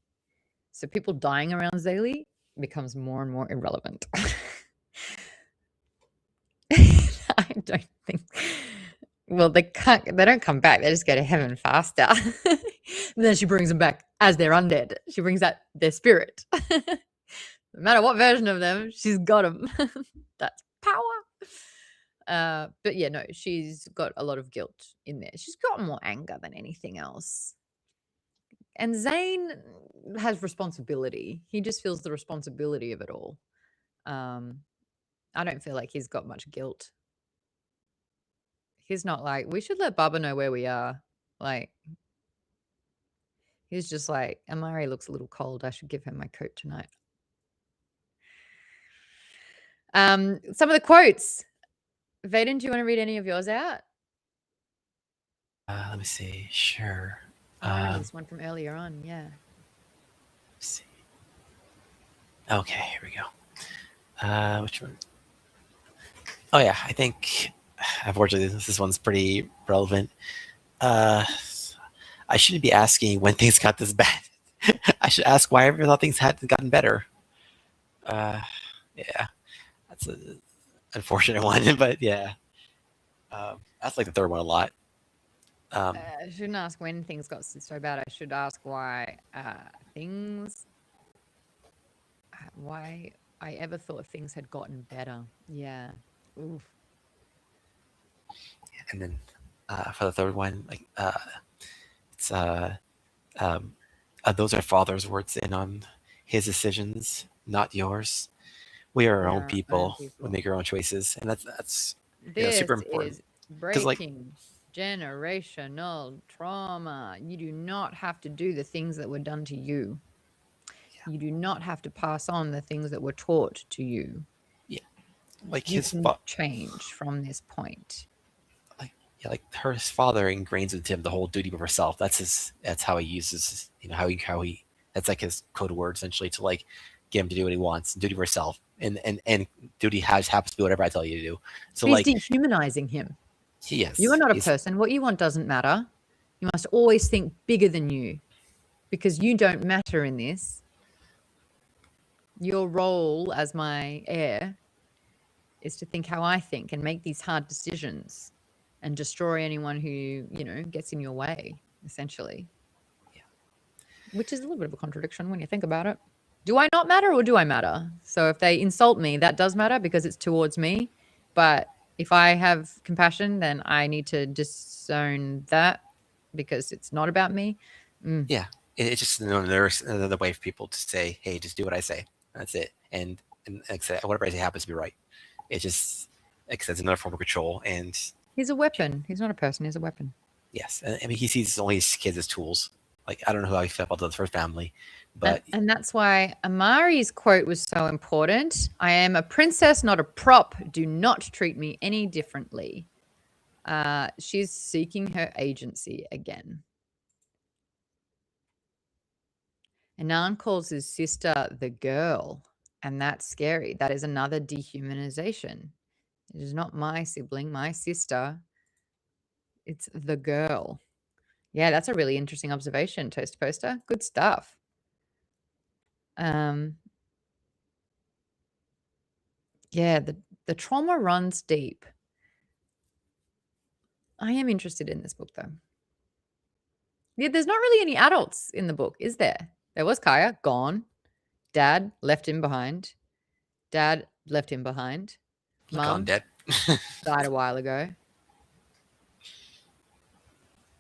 So people dying around Zaylee becomes more and more irrelevant. I don't think... Well, they don't come back. They just go to heaven faster. And then she brings them back as they're undead. She brings out their spirit. No matter what version of them, she's got them. That's power. But yeah, no, she's got a lot of guilt in there. She's got more anger than anything else. And Zane has responsibility. He just feels the responsibility of it all. I don't feel like he's got much guilt. He's not like, we should let Baba know where we are. Like, he's just like, Amari looks a little cold. I should give her my coat tonight. Some of the quotes. Vaden, do you want to read any of yours out? Let me see. Sure. This one from earlier on. Yeah. Let's see. Okay, here we go. Which one? Oh yeah, I think unfortunately this one's pretty relevant. I shouldn't be asking when things got this bad. I should ask why I thought things hadn't gotten better. Yeah, that's an unfortunate one, but yeah, that's like the third one a lot. I shouldn't ask when things got so bad. I should ask why why I ever thought things had gotten better. Yeah. Oof. And then for the third one, like it's those are Father's words in on his decisions, not yours. We are our own people. We make our own choices, and that's this super important. is breaking. Generational trauma. You do not have to do the things that were done to you. You do not have to pass on the things that were taught to you. Yeah, like You his can change from this point. like his father ingrains into him the whole duty of herself. That's how he uses, how he that's like his code word essentially to like get him to do what he wants. Duty of herself, and duty happens to be whatever I tell you to do. So He's like dehumanizing him. yes, You are not a person. What you want doesn't matter. You must always think bigger than you, because you don't matter in this. Your role as my heir is to think how I think and make these hard decisions and destroy anyone who, gets in your way, essentially. Yeah. Which is a little bit of a contradiction when you think about it. Do I not matter or do I matter? So if they insult me, that does matter because it's towards me. But if I have compassion, then I need to disown that because it's not about me. Yeah, it's just another way for people to say, "Hey, just do what I say." That's it, and like I said, whatever I say happens to be right. It's just like I said, it's another form of control, and he's a weapon. He's not a person. He's a weapon. Yes, I mean he sees only his kids as tools. Like I don't know how he felt about the first family, but and that's why Amari's quote was so important. I am a princess, not a prop. Do not treat me any differently. She's seeking her agency again. Anan calls his sister the girl, and that's scary. That is another dehumanization. It is not my sibling, my sister. It's the girl. Yeah, that's a really interesting observation, Toast Poster. Good stuff. Yeah, the trauma runs deep. I am interested in this book, though. Yeah, there's not really any adults in the book, is there? There was Kaya, gone. Dad left him behind. Dad left him behind. gone Mum dead. died a while ago.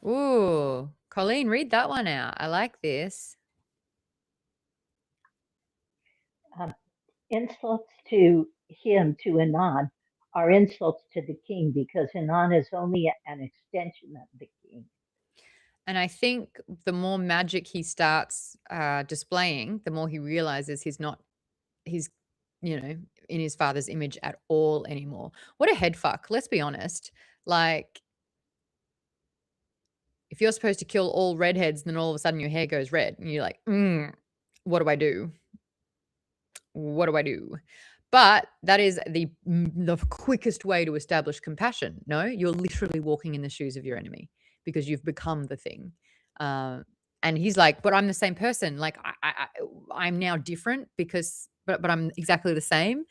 Ooh, Colleen, read that one out. I like this. Insults to him, to Anan, are insults to the king because Anan is only an extension of the king. And I think the more magic he starts displaying, the more he realizes he's in his father's image at all anymore. What a head fuck. Let's be honest. Like, if you're supposed to kill all redheads, then all of a sudden your hair goes red, and you're like, what do I do? What do I do? But that is the quickest way to establish compassion. No, you're literally walking in the shoes of your enemy because you've become the thing. And he's like, but I'm the same person. Like I'm now different but I'm exactly the same.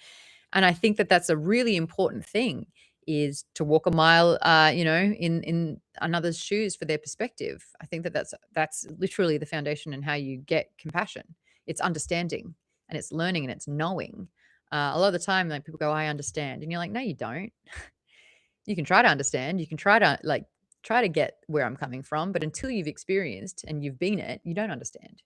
And I think that that's a really important thing, is to walk a mile, in another's shoes for their perspective. I think that that's literally the foundation in how you get compassion. It's understanding and it's learning and it's knowing. A lot of the time, like, people go, I understand. And you're like, no, you don't. You can try to understand. You can try to get where I'm coming from. But until you've experienced and you've been it, you don't understand.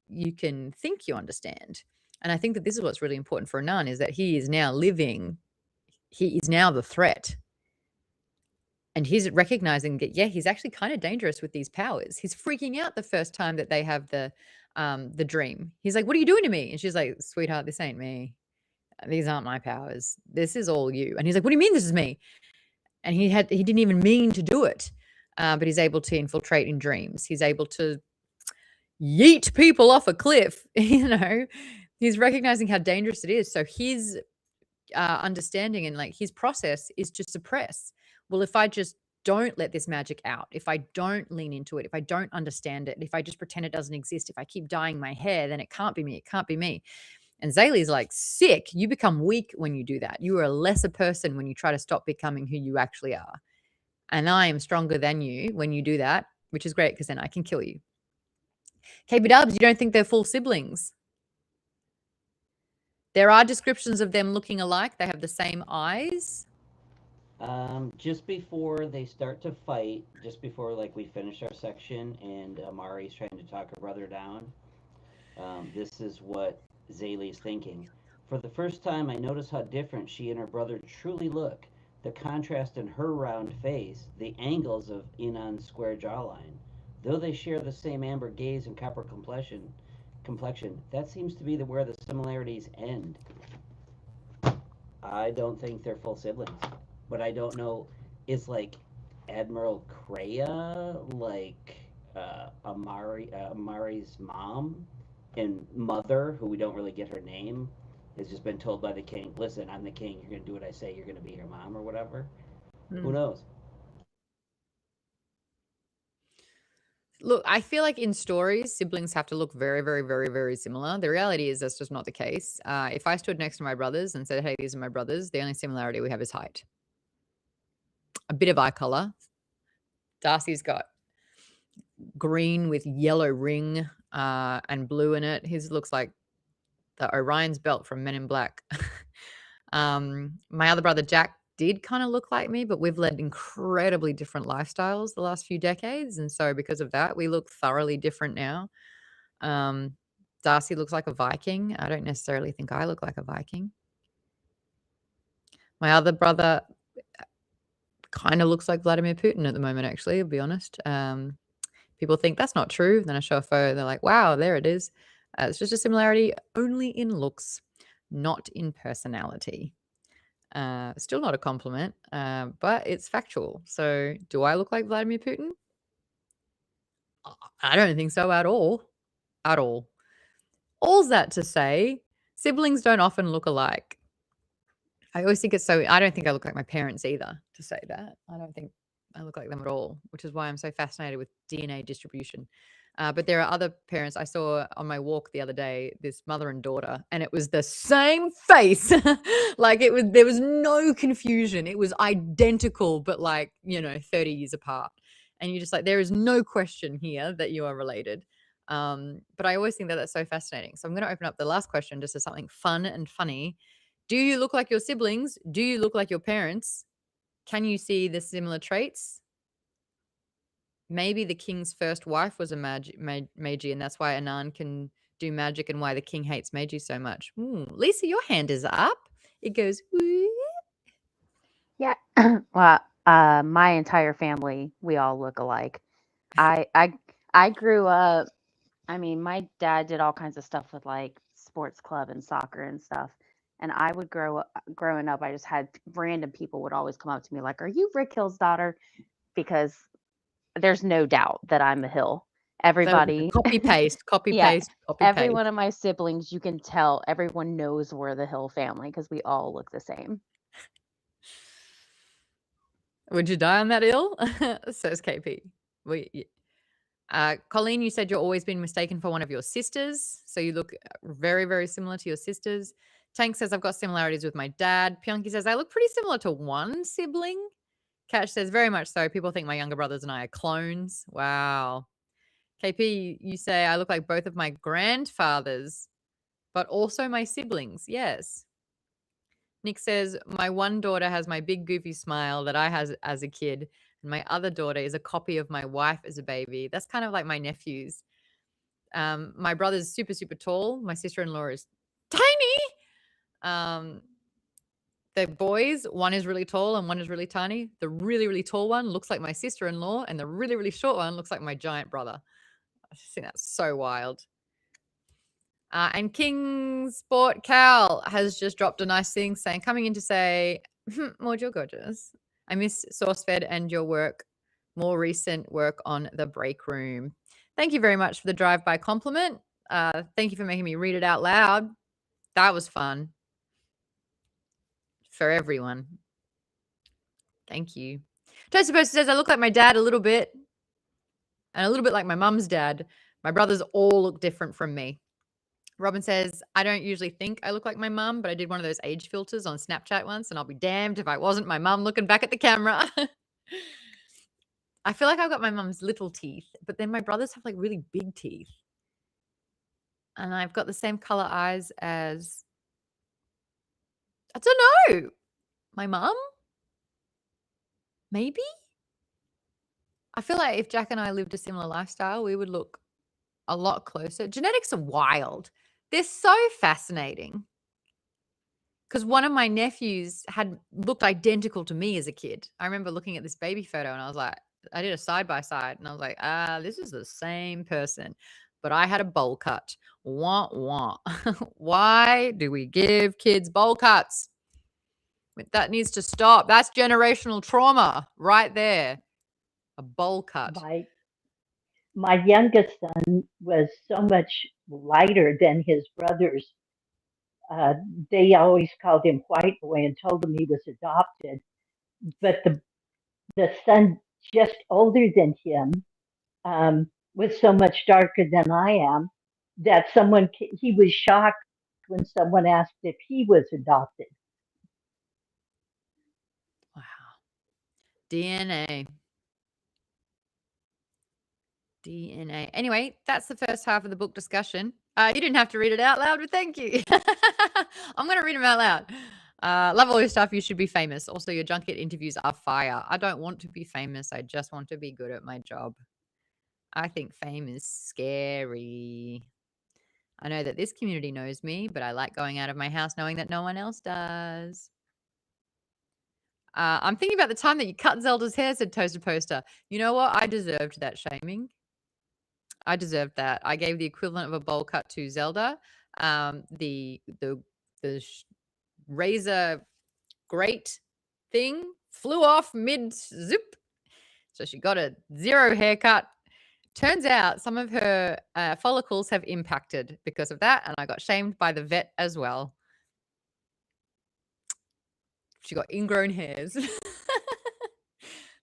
You can think you understand. And I think that this is what's really important for Anan, is that he is now he is now the threat. And he's recognizing that, yeah, he's actually kind of dangerous with these powers. He's freaking out the first time that they have the dream. He's like, what are you doing to me? And she's like, sweetheart, this ain't me. These aren't my powers. This is all you. And he's like, what do you mean this is me? And he didn't even mean to do it. But he's able to infiltrate in dreams. He's able to yeet people off a cliff. He's recognizing how dangerous it is. So his understanding and like his process is to suppress. Well, if I just don't let this magic out, if I don't lean into it, if I don't understand it, if I just pretend it doesn't exist, if I keep dyeing my hair, then it can't be me. It can't be me. And Zaylee's like, sick. You become weak when you do that. You are a lesser person when you try to stop becoming who you actually are. And I am stronger than you when you do that, which is great because then I can kill you. KB Dubs, you don't think they're full siblings? There are descriptions of them looking alike. They have the same eyes. Just before they start to fight, just before like we finish our section and Amari's trying to talk her brother down, this is what Zaylee's thinking. For the first time, I notice how different she and her brother truly look. The contrast in her round face, the angles of Enon's square jawline. Though they share the same amber gaze and copper complexion, that seems to be where the similarities end. I don't think they're full siblings, but I don't know. Is like Admiral Kreia like Amari's mom and mother, who we don't really get her name, has just been told by the king, "Listen, I'm the king. You're gonna do what I say. You're gonna be your mom or whatever." Who knows? Look, I feel like in stories, siblings have to look very, very, very, very similar. The reality is that's just not the case. If I stood next to my brothers and said, "Hey, these are my brothers," the only similarity we have is height, a bit of eye color. Darcy's got green with yellow ring and blue in it. His looks like the Orion's belt from Men in Black. My other brother Jack did kind of look like me, but we've led incredibly different lifestyles the last few decades, and so because of that, we look thoroughly different now. Darcy looks like a Viking. I don't necessarily think I look like a Viking. My other brother kind of looks like Vladimir Putin at the moment, actually, I'll be honest. People think that's not true. Then I show a photo, they're like, wow, there it is. It's just a similarity only in looks, not in personality. Still not a compliment, but it's factual. So do I look like Vladimir Putin? I don't think so at all. At all. All's that to say, siblings don't often look alike. I always think it's so, I don't think I look like my parents either, to say that. I don't think I look like them at all, which is why I'm so fascinated with DNA distribution. But there are other parents I saw on my walk the other day, this mother and daughter, and it was the same face. Like there was no confusion. It was identical, but 30 years apart. And you're just like, there is no question here that you are related. But I always think that that's so fascinating. So I'm going to open up the last question just as something fun and funny. Do you look like your siblings? Do you look like your parents? Can you see the similar traits? Maybe the king's first wife was a magi, and that's why Anan can do magic and why the king hates magi so much. Lisa, your hand is up. It goes, woo. Yeah. Well, my entire family, we all look alike. I grew up. I mean, my dad did all kinds of stuff with like sports club and soccer and stuff. And I would growing up, I just had random people would always come up to me like, "Are you Rick Hill's daughter?" Because there's no doubt that I'm a Hill. Everybody, copy paste, copy yeah, paste, copy every paste. one of my siblings, you can tell everyone knows we're the Hill family because we all look the same. Would you die on that hill? Says KP. Colleen, you said you're always been mistaken for one of your sisters. So you look very, very similar to your sisters. Tank says, I've got similarities with my dad. Pionki says, I look pretty similar to one sibling. Catch says, very much so. People think my younger brothers and I are clones. Wow. KP, you say, I look like both of my grandfathers, but also my siblings. Yes. Nick says, my one daughter has my big goofy smile that I had as a kid. And my other daughter is a copy of my wife as a baby. That's kind of like my nephews. My brother's super, super tall. My sister-in-law is tiny. The boys, one is really tall and one is really tiny. The really, really tall one looks like my sister-in-law, and the really, really short one looks like my giant brother. I just think that's so wild. And King Sport Cal has just dropped a nice thing saying, coming in to say, Maude, you're gorgeous. I miss SourceFed and your work, more recent work on The Break Room. Thank you very much for the drive-by compliment. Thank you for making me read it out loud. That was fun. For everyone. Thank you. Toasty Poster says, I look like my dad a little bit. And a little bit like my mum's dad. My brothers all look different from me. Robin says, I don't usually think I look like my mum, but I did one of those age filters on Snapchat once, and I'll be damned if I wasn't my mum looking back at the camera. I feel like I've got my mum's little teeth, but then my brothers have like really big teeth. And I've got the same color eyes as, I don't know, my mum? Maybe? I feel like if Jack and I lived a similar lifestyle, we would look a lot closer. Genetics are wild. They're so fascinating. because one of my nephews had looked identical to me as a kid. I remember looking at this baby photo and I was like, I did a side by side and I was like, this is the same person, but I had a bowl cut. Wah, wah. Why do we give kids bowl cuts? That needs to stop. That's generational trauma right there. A bowl cut. My youngest son was so much lighter than his brothers. They always called him White Boy and told him he was adopted. But the son just older than him was so much darker than I am that he was shocked when someone asked if he was adopted. Wow. DNA. Anyway, that's the first half of the book discussion. You didn't have to read it out loud, but thank you. I'm going to read them out loud. Love all your stuff. You should be famous. Also, your junket interviews are fire. I don't want to be famous. I just want to be good at my job. I think fame is scary. I know that this community knows me, but I like going out of my house knowing that no one else does. I'm thinking about the time that you cut Zelda's hair, said Toaster Poster. You know what? I deserved that shaming. I deserved that. I gave the equivalent of a bowl cut to Zelda. The razor grate thing flew off mid zip. So she got a 0 haircut. Turns out some of her follicles have impacted because of that. And I got shamed by the vet as well. She got ingrown hairs.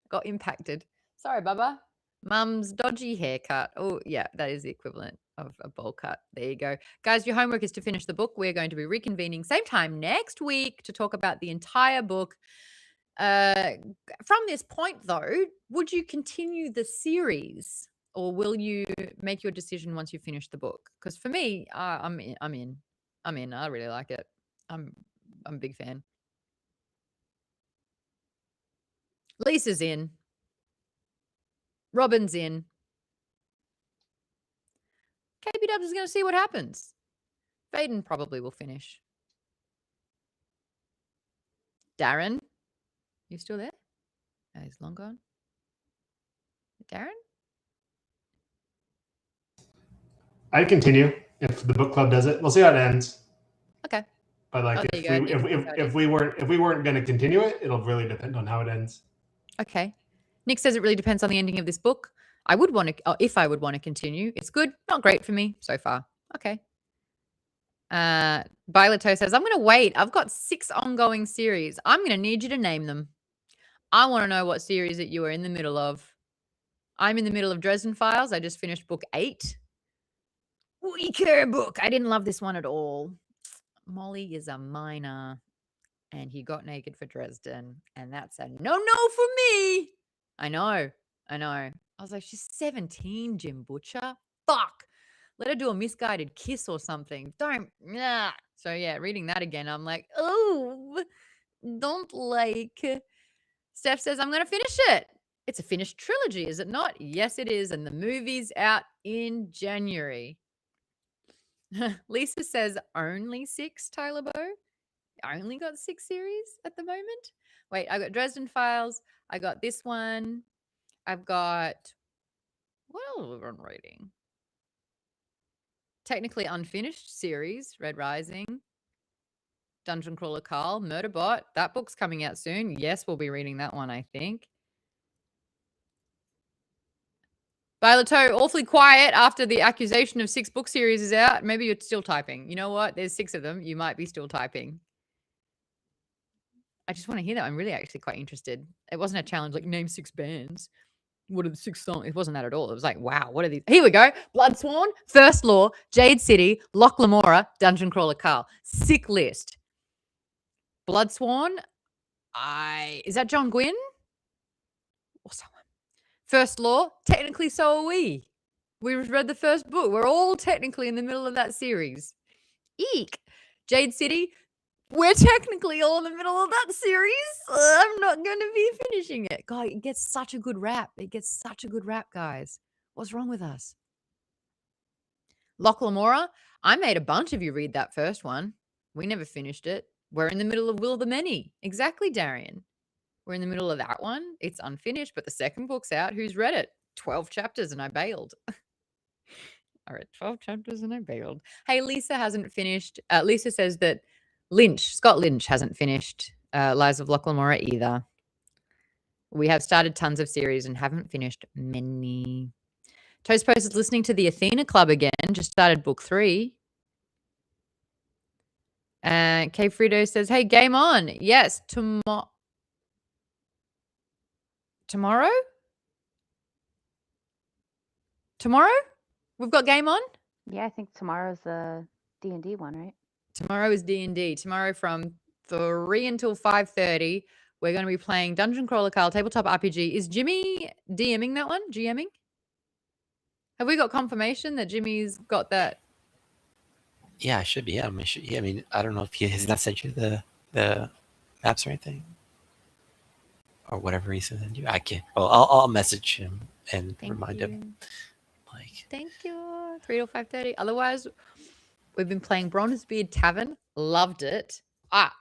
Got impacted. Sorry, Bubba. Mum's dodgy haircut. Oh, yeah, that is the equivalent of a bowl cut. There you go. Guys, your homework is to finish the book. We're going to be reconvening same time next week to talk about the entire book. From this point, though, would you continue the series or will you make your decision once you finish the book? Because for me, I'm in. I really like it. I'm a big fan. Lisa's in. Robin's in. KB Dubs is going to see what happens. Faden probably will finish. Darren, you still there? Oh, he's long gone. Darren? I'd continue if the book club does it. We'll see how it ends. Okay. But like if we weren't going to continue it, it'll really depend on how it ends. Okay. Nick says it really depends on the ending of this book. I would want to, if I would want to continue. It's good, not great for me so far. Okay. Violeto says, I'm going to wait. I've got 6 ongoing series. I'm going to need you to name them. I want to know what series that you are in the middle of. I'm in the middle of Dresden Files. I just finished book 8. Weaker book. I didn't love this one at all. Molly is a minor and he got naked for Dresden. And that's a no for me. I know. I was like, she's 17, Jim Butcher. Fuck. Let her do a misguided kiss or something. Don't. Nah. So, yeah, reading that again, I'm like, oh, don't like. Steph says, I'm going to finish it. It's a finished trilogy, is it not? Yes, it is. And the movie's out in January. Lisa says, only 6, Tyler Bow. I only got 6 series at the moment. Wait, I got Dresden Files. I got this one. I've got, what else am I reading? Technically unfinished series, Red Rising, Dungeon Crawler Carl, Murderbot. That book's coming out soon. Yes, we'll be reading that one, I think. Violeto, awfully quiet after the accusation of 6 book series is out. Maybe you're still typing. You know what? There's 6 of them. You might be still typing. I just want to hear that. I'm really actually quite interested. It wasn't a challenge like name 6 bands. What are the 6 songs? It wasn't that at all. It was like, wow, what are these? Here we go. Bloodsworn, First Law, Jade City, Loch Lamora, Dungeon Crawler Carl. Sick list. Bloodsworn. Is that John Gwynn? Or someone? First Law. Technically, so are we. We've read the first book. We're all technically in the middle of that series. Eek. Jade City. We're technically all in the middle of that series. I'm not going to be finishing it. God, it gets such a good rap. It gets such a good rap, guys. What's wrong with us? Loch Lamora. I made a bunch of you read that first one. We never finished it. We're in the middle of Will of the Many. Exactly, Darian. We're in the middle of that one. It's unfinished, but the second book's out. Who's read it? 12 chapters and I bailed. I read 12 chapters and I bailed. Hey, Lisa hasn't finished. Lisa says that Scott Lynch hasn't finished Lies of Lachlan Mora either. We have started tons of series and haven't finished many. Toast Post is listening to the Athena Club again. Just started book 3. K Frito says, hey, game on. Yes, tomorrow? Tomorrow? We've got game on? Yeah, I think tomorrow's the D&D one, right? Tomorrow is D&D. Tomorrow from 3 until 5:30, we're going to be playing Dungeon Crawler Carl Tabletop RPG. Is Jimmy DMing that one? GMing? Have we got confirmation that Jimmy's got that? Yeah, it should be. Yeah, I mean, I don't know if he has not sent you the maps or anything, or whatever he sent you. I can't. Well, I'll message him and remind him. Like, thank you. 3 till 5:30. Otherwise, we've been playing Bronzebeard Tavern. Loved it.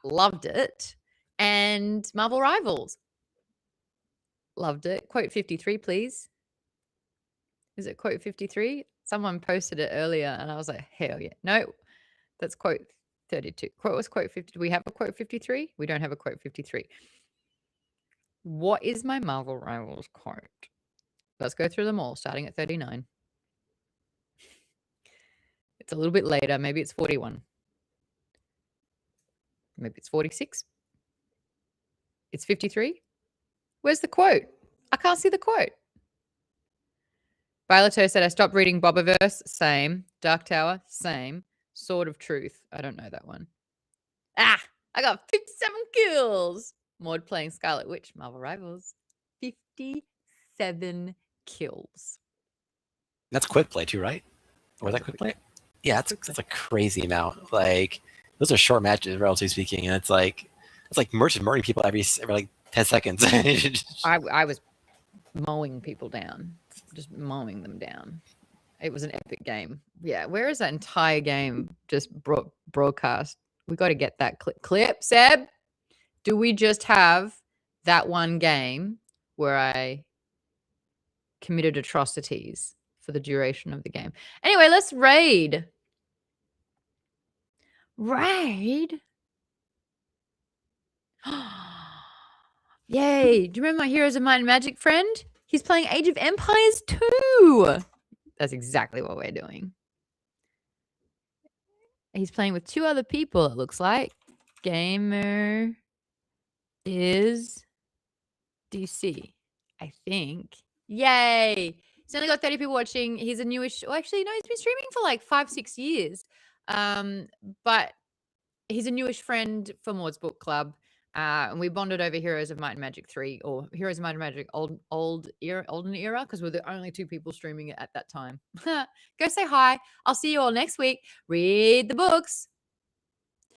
Loved it. And Marvel Rivals. Loved it. Quote 53, please. Is it quote 53? Someone posted it earlier and I was like, hell yeah. No, that's quote 32. Quote was quote 50. Do we have a quote 53? We don't have a quote 53. What is my Marvel Rivals quote? Let's go through them all, starting at 39. It's a little bit later. Maybe it's 41. Maybe it's 46. It's 53. Where's the quote? I can't see the quote. Violeto said, I stopped reading Bobaverse. Same. Dark Tower. Same. Sword of Truth. I don't know that one. I got 57 kills. Maude playing Scarlet Witch. Marvel Rivals. 57 kills. that's quick play too, right? Or is that quick play? Yeah, that's a crazy amount. Like, those are short matches, relatively speaking, and it's like Merch is murdering people every like 10 seconds. I was mowing people down, just mowing them down. It was an epic game. Yeah, where is that entire game just broadcast? We got to get that clip. Seb, do we just have that one game where I committed atrocities for the duration of the game? Anyway, let's raid. Raid? Yay. Do you remember my Heroes of Might and Magic friend? He's playing Age of Empires 2. That's exactly what we're doing. He's playing with 2 other people, it looks like. Gamer is DC, I think. Yay. He's only got 30 people watching. He's a newish... Oh, actually, no, he's been streaming for like 5-6 years. But he's a newish friend for Maud's Book Club. And we bonded over Heroes of Might and Magic 3, or Heroes of Might and Magic olden era, because we're the only 2 people streaming it at that time. Go say hi. I'll see you all next week. Read the books.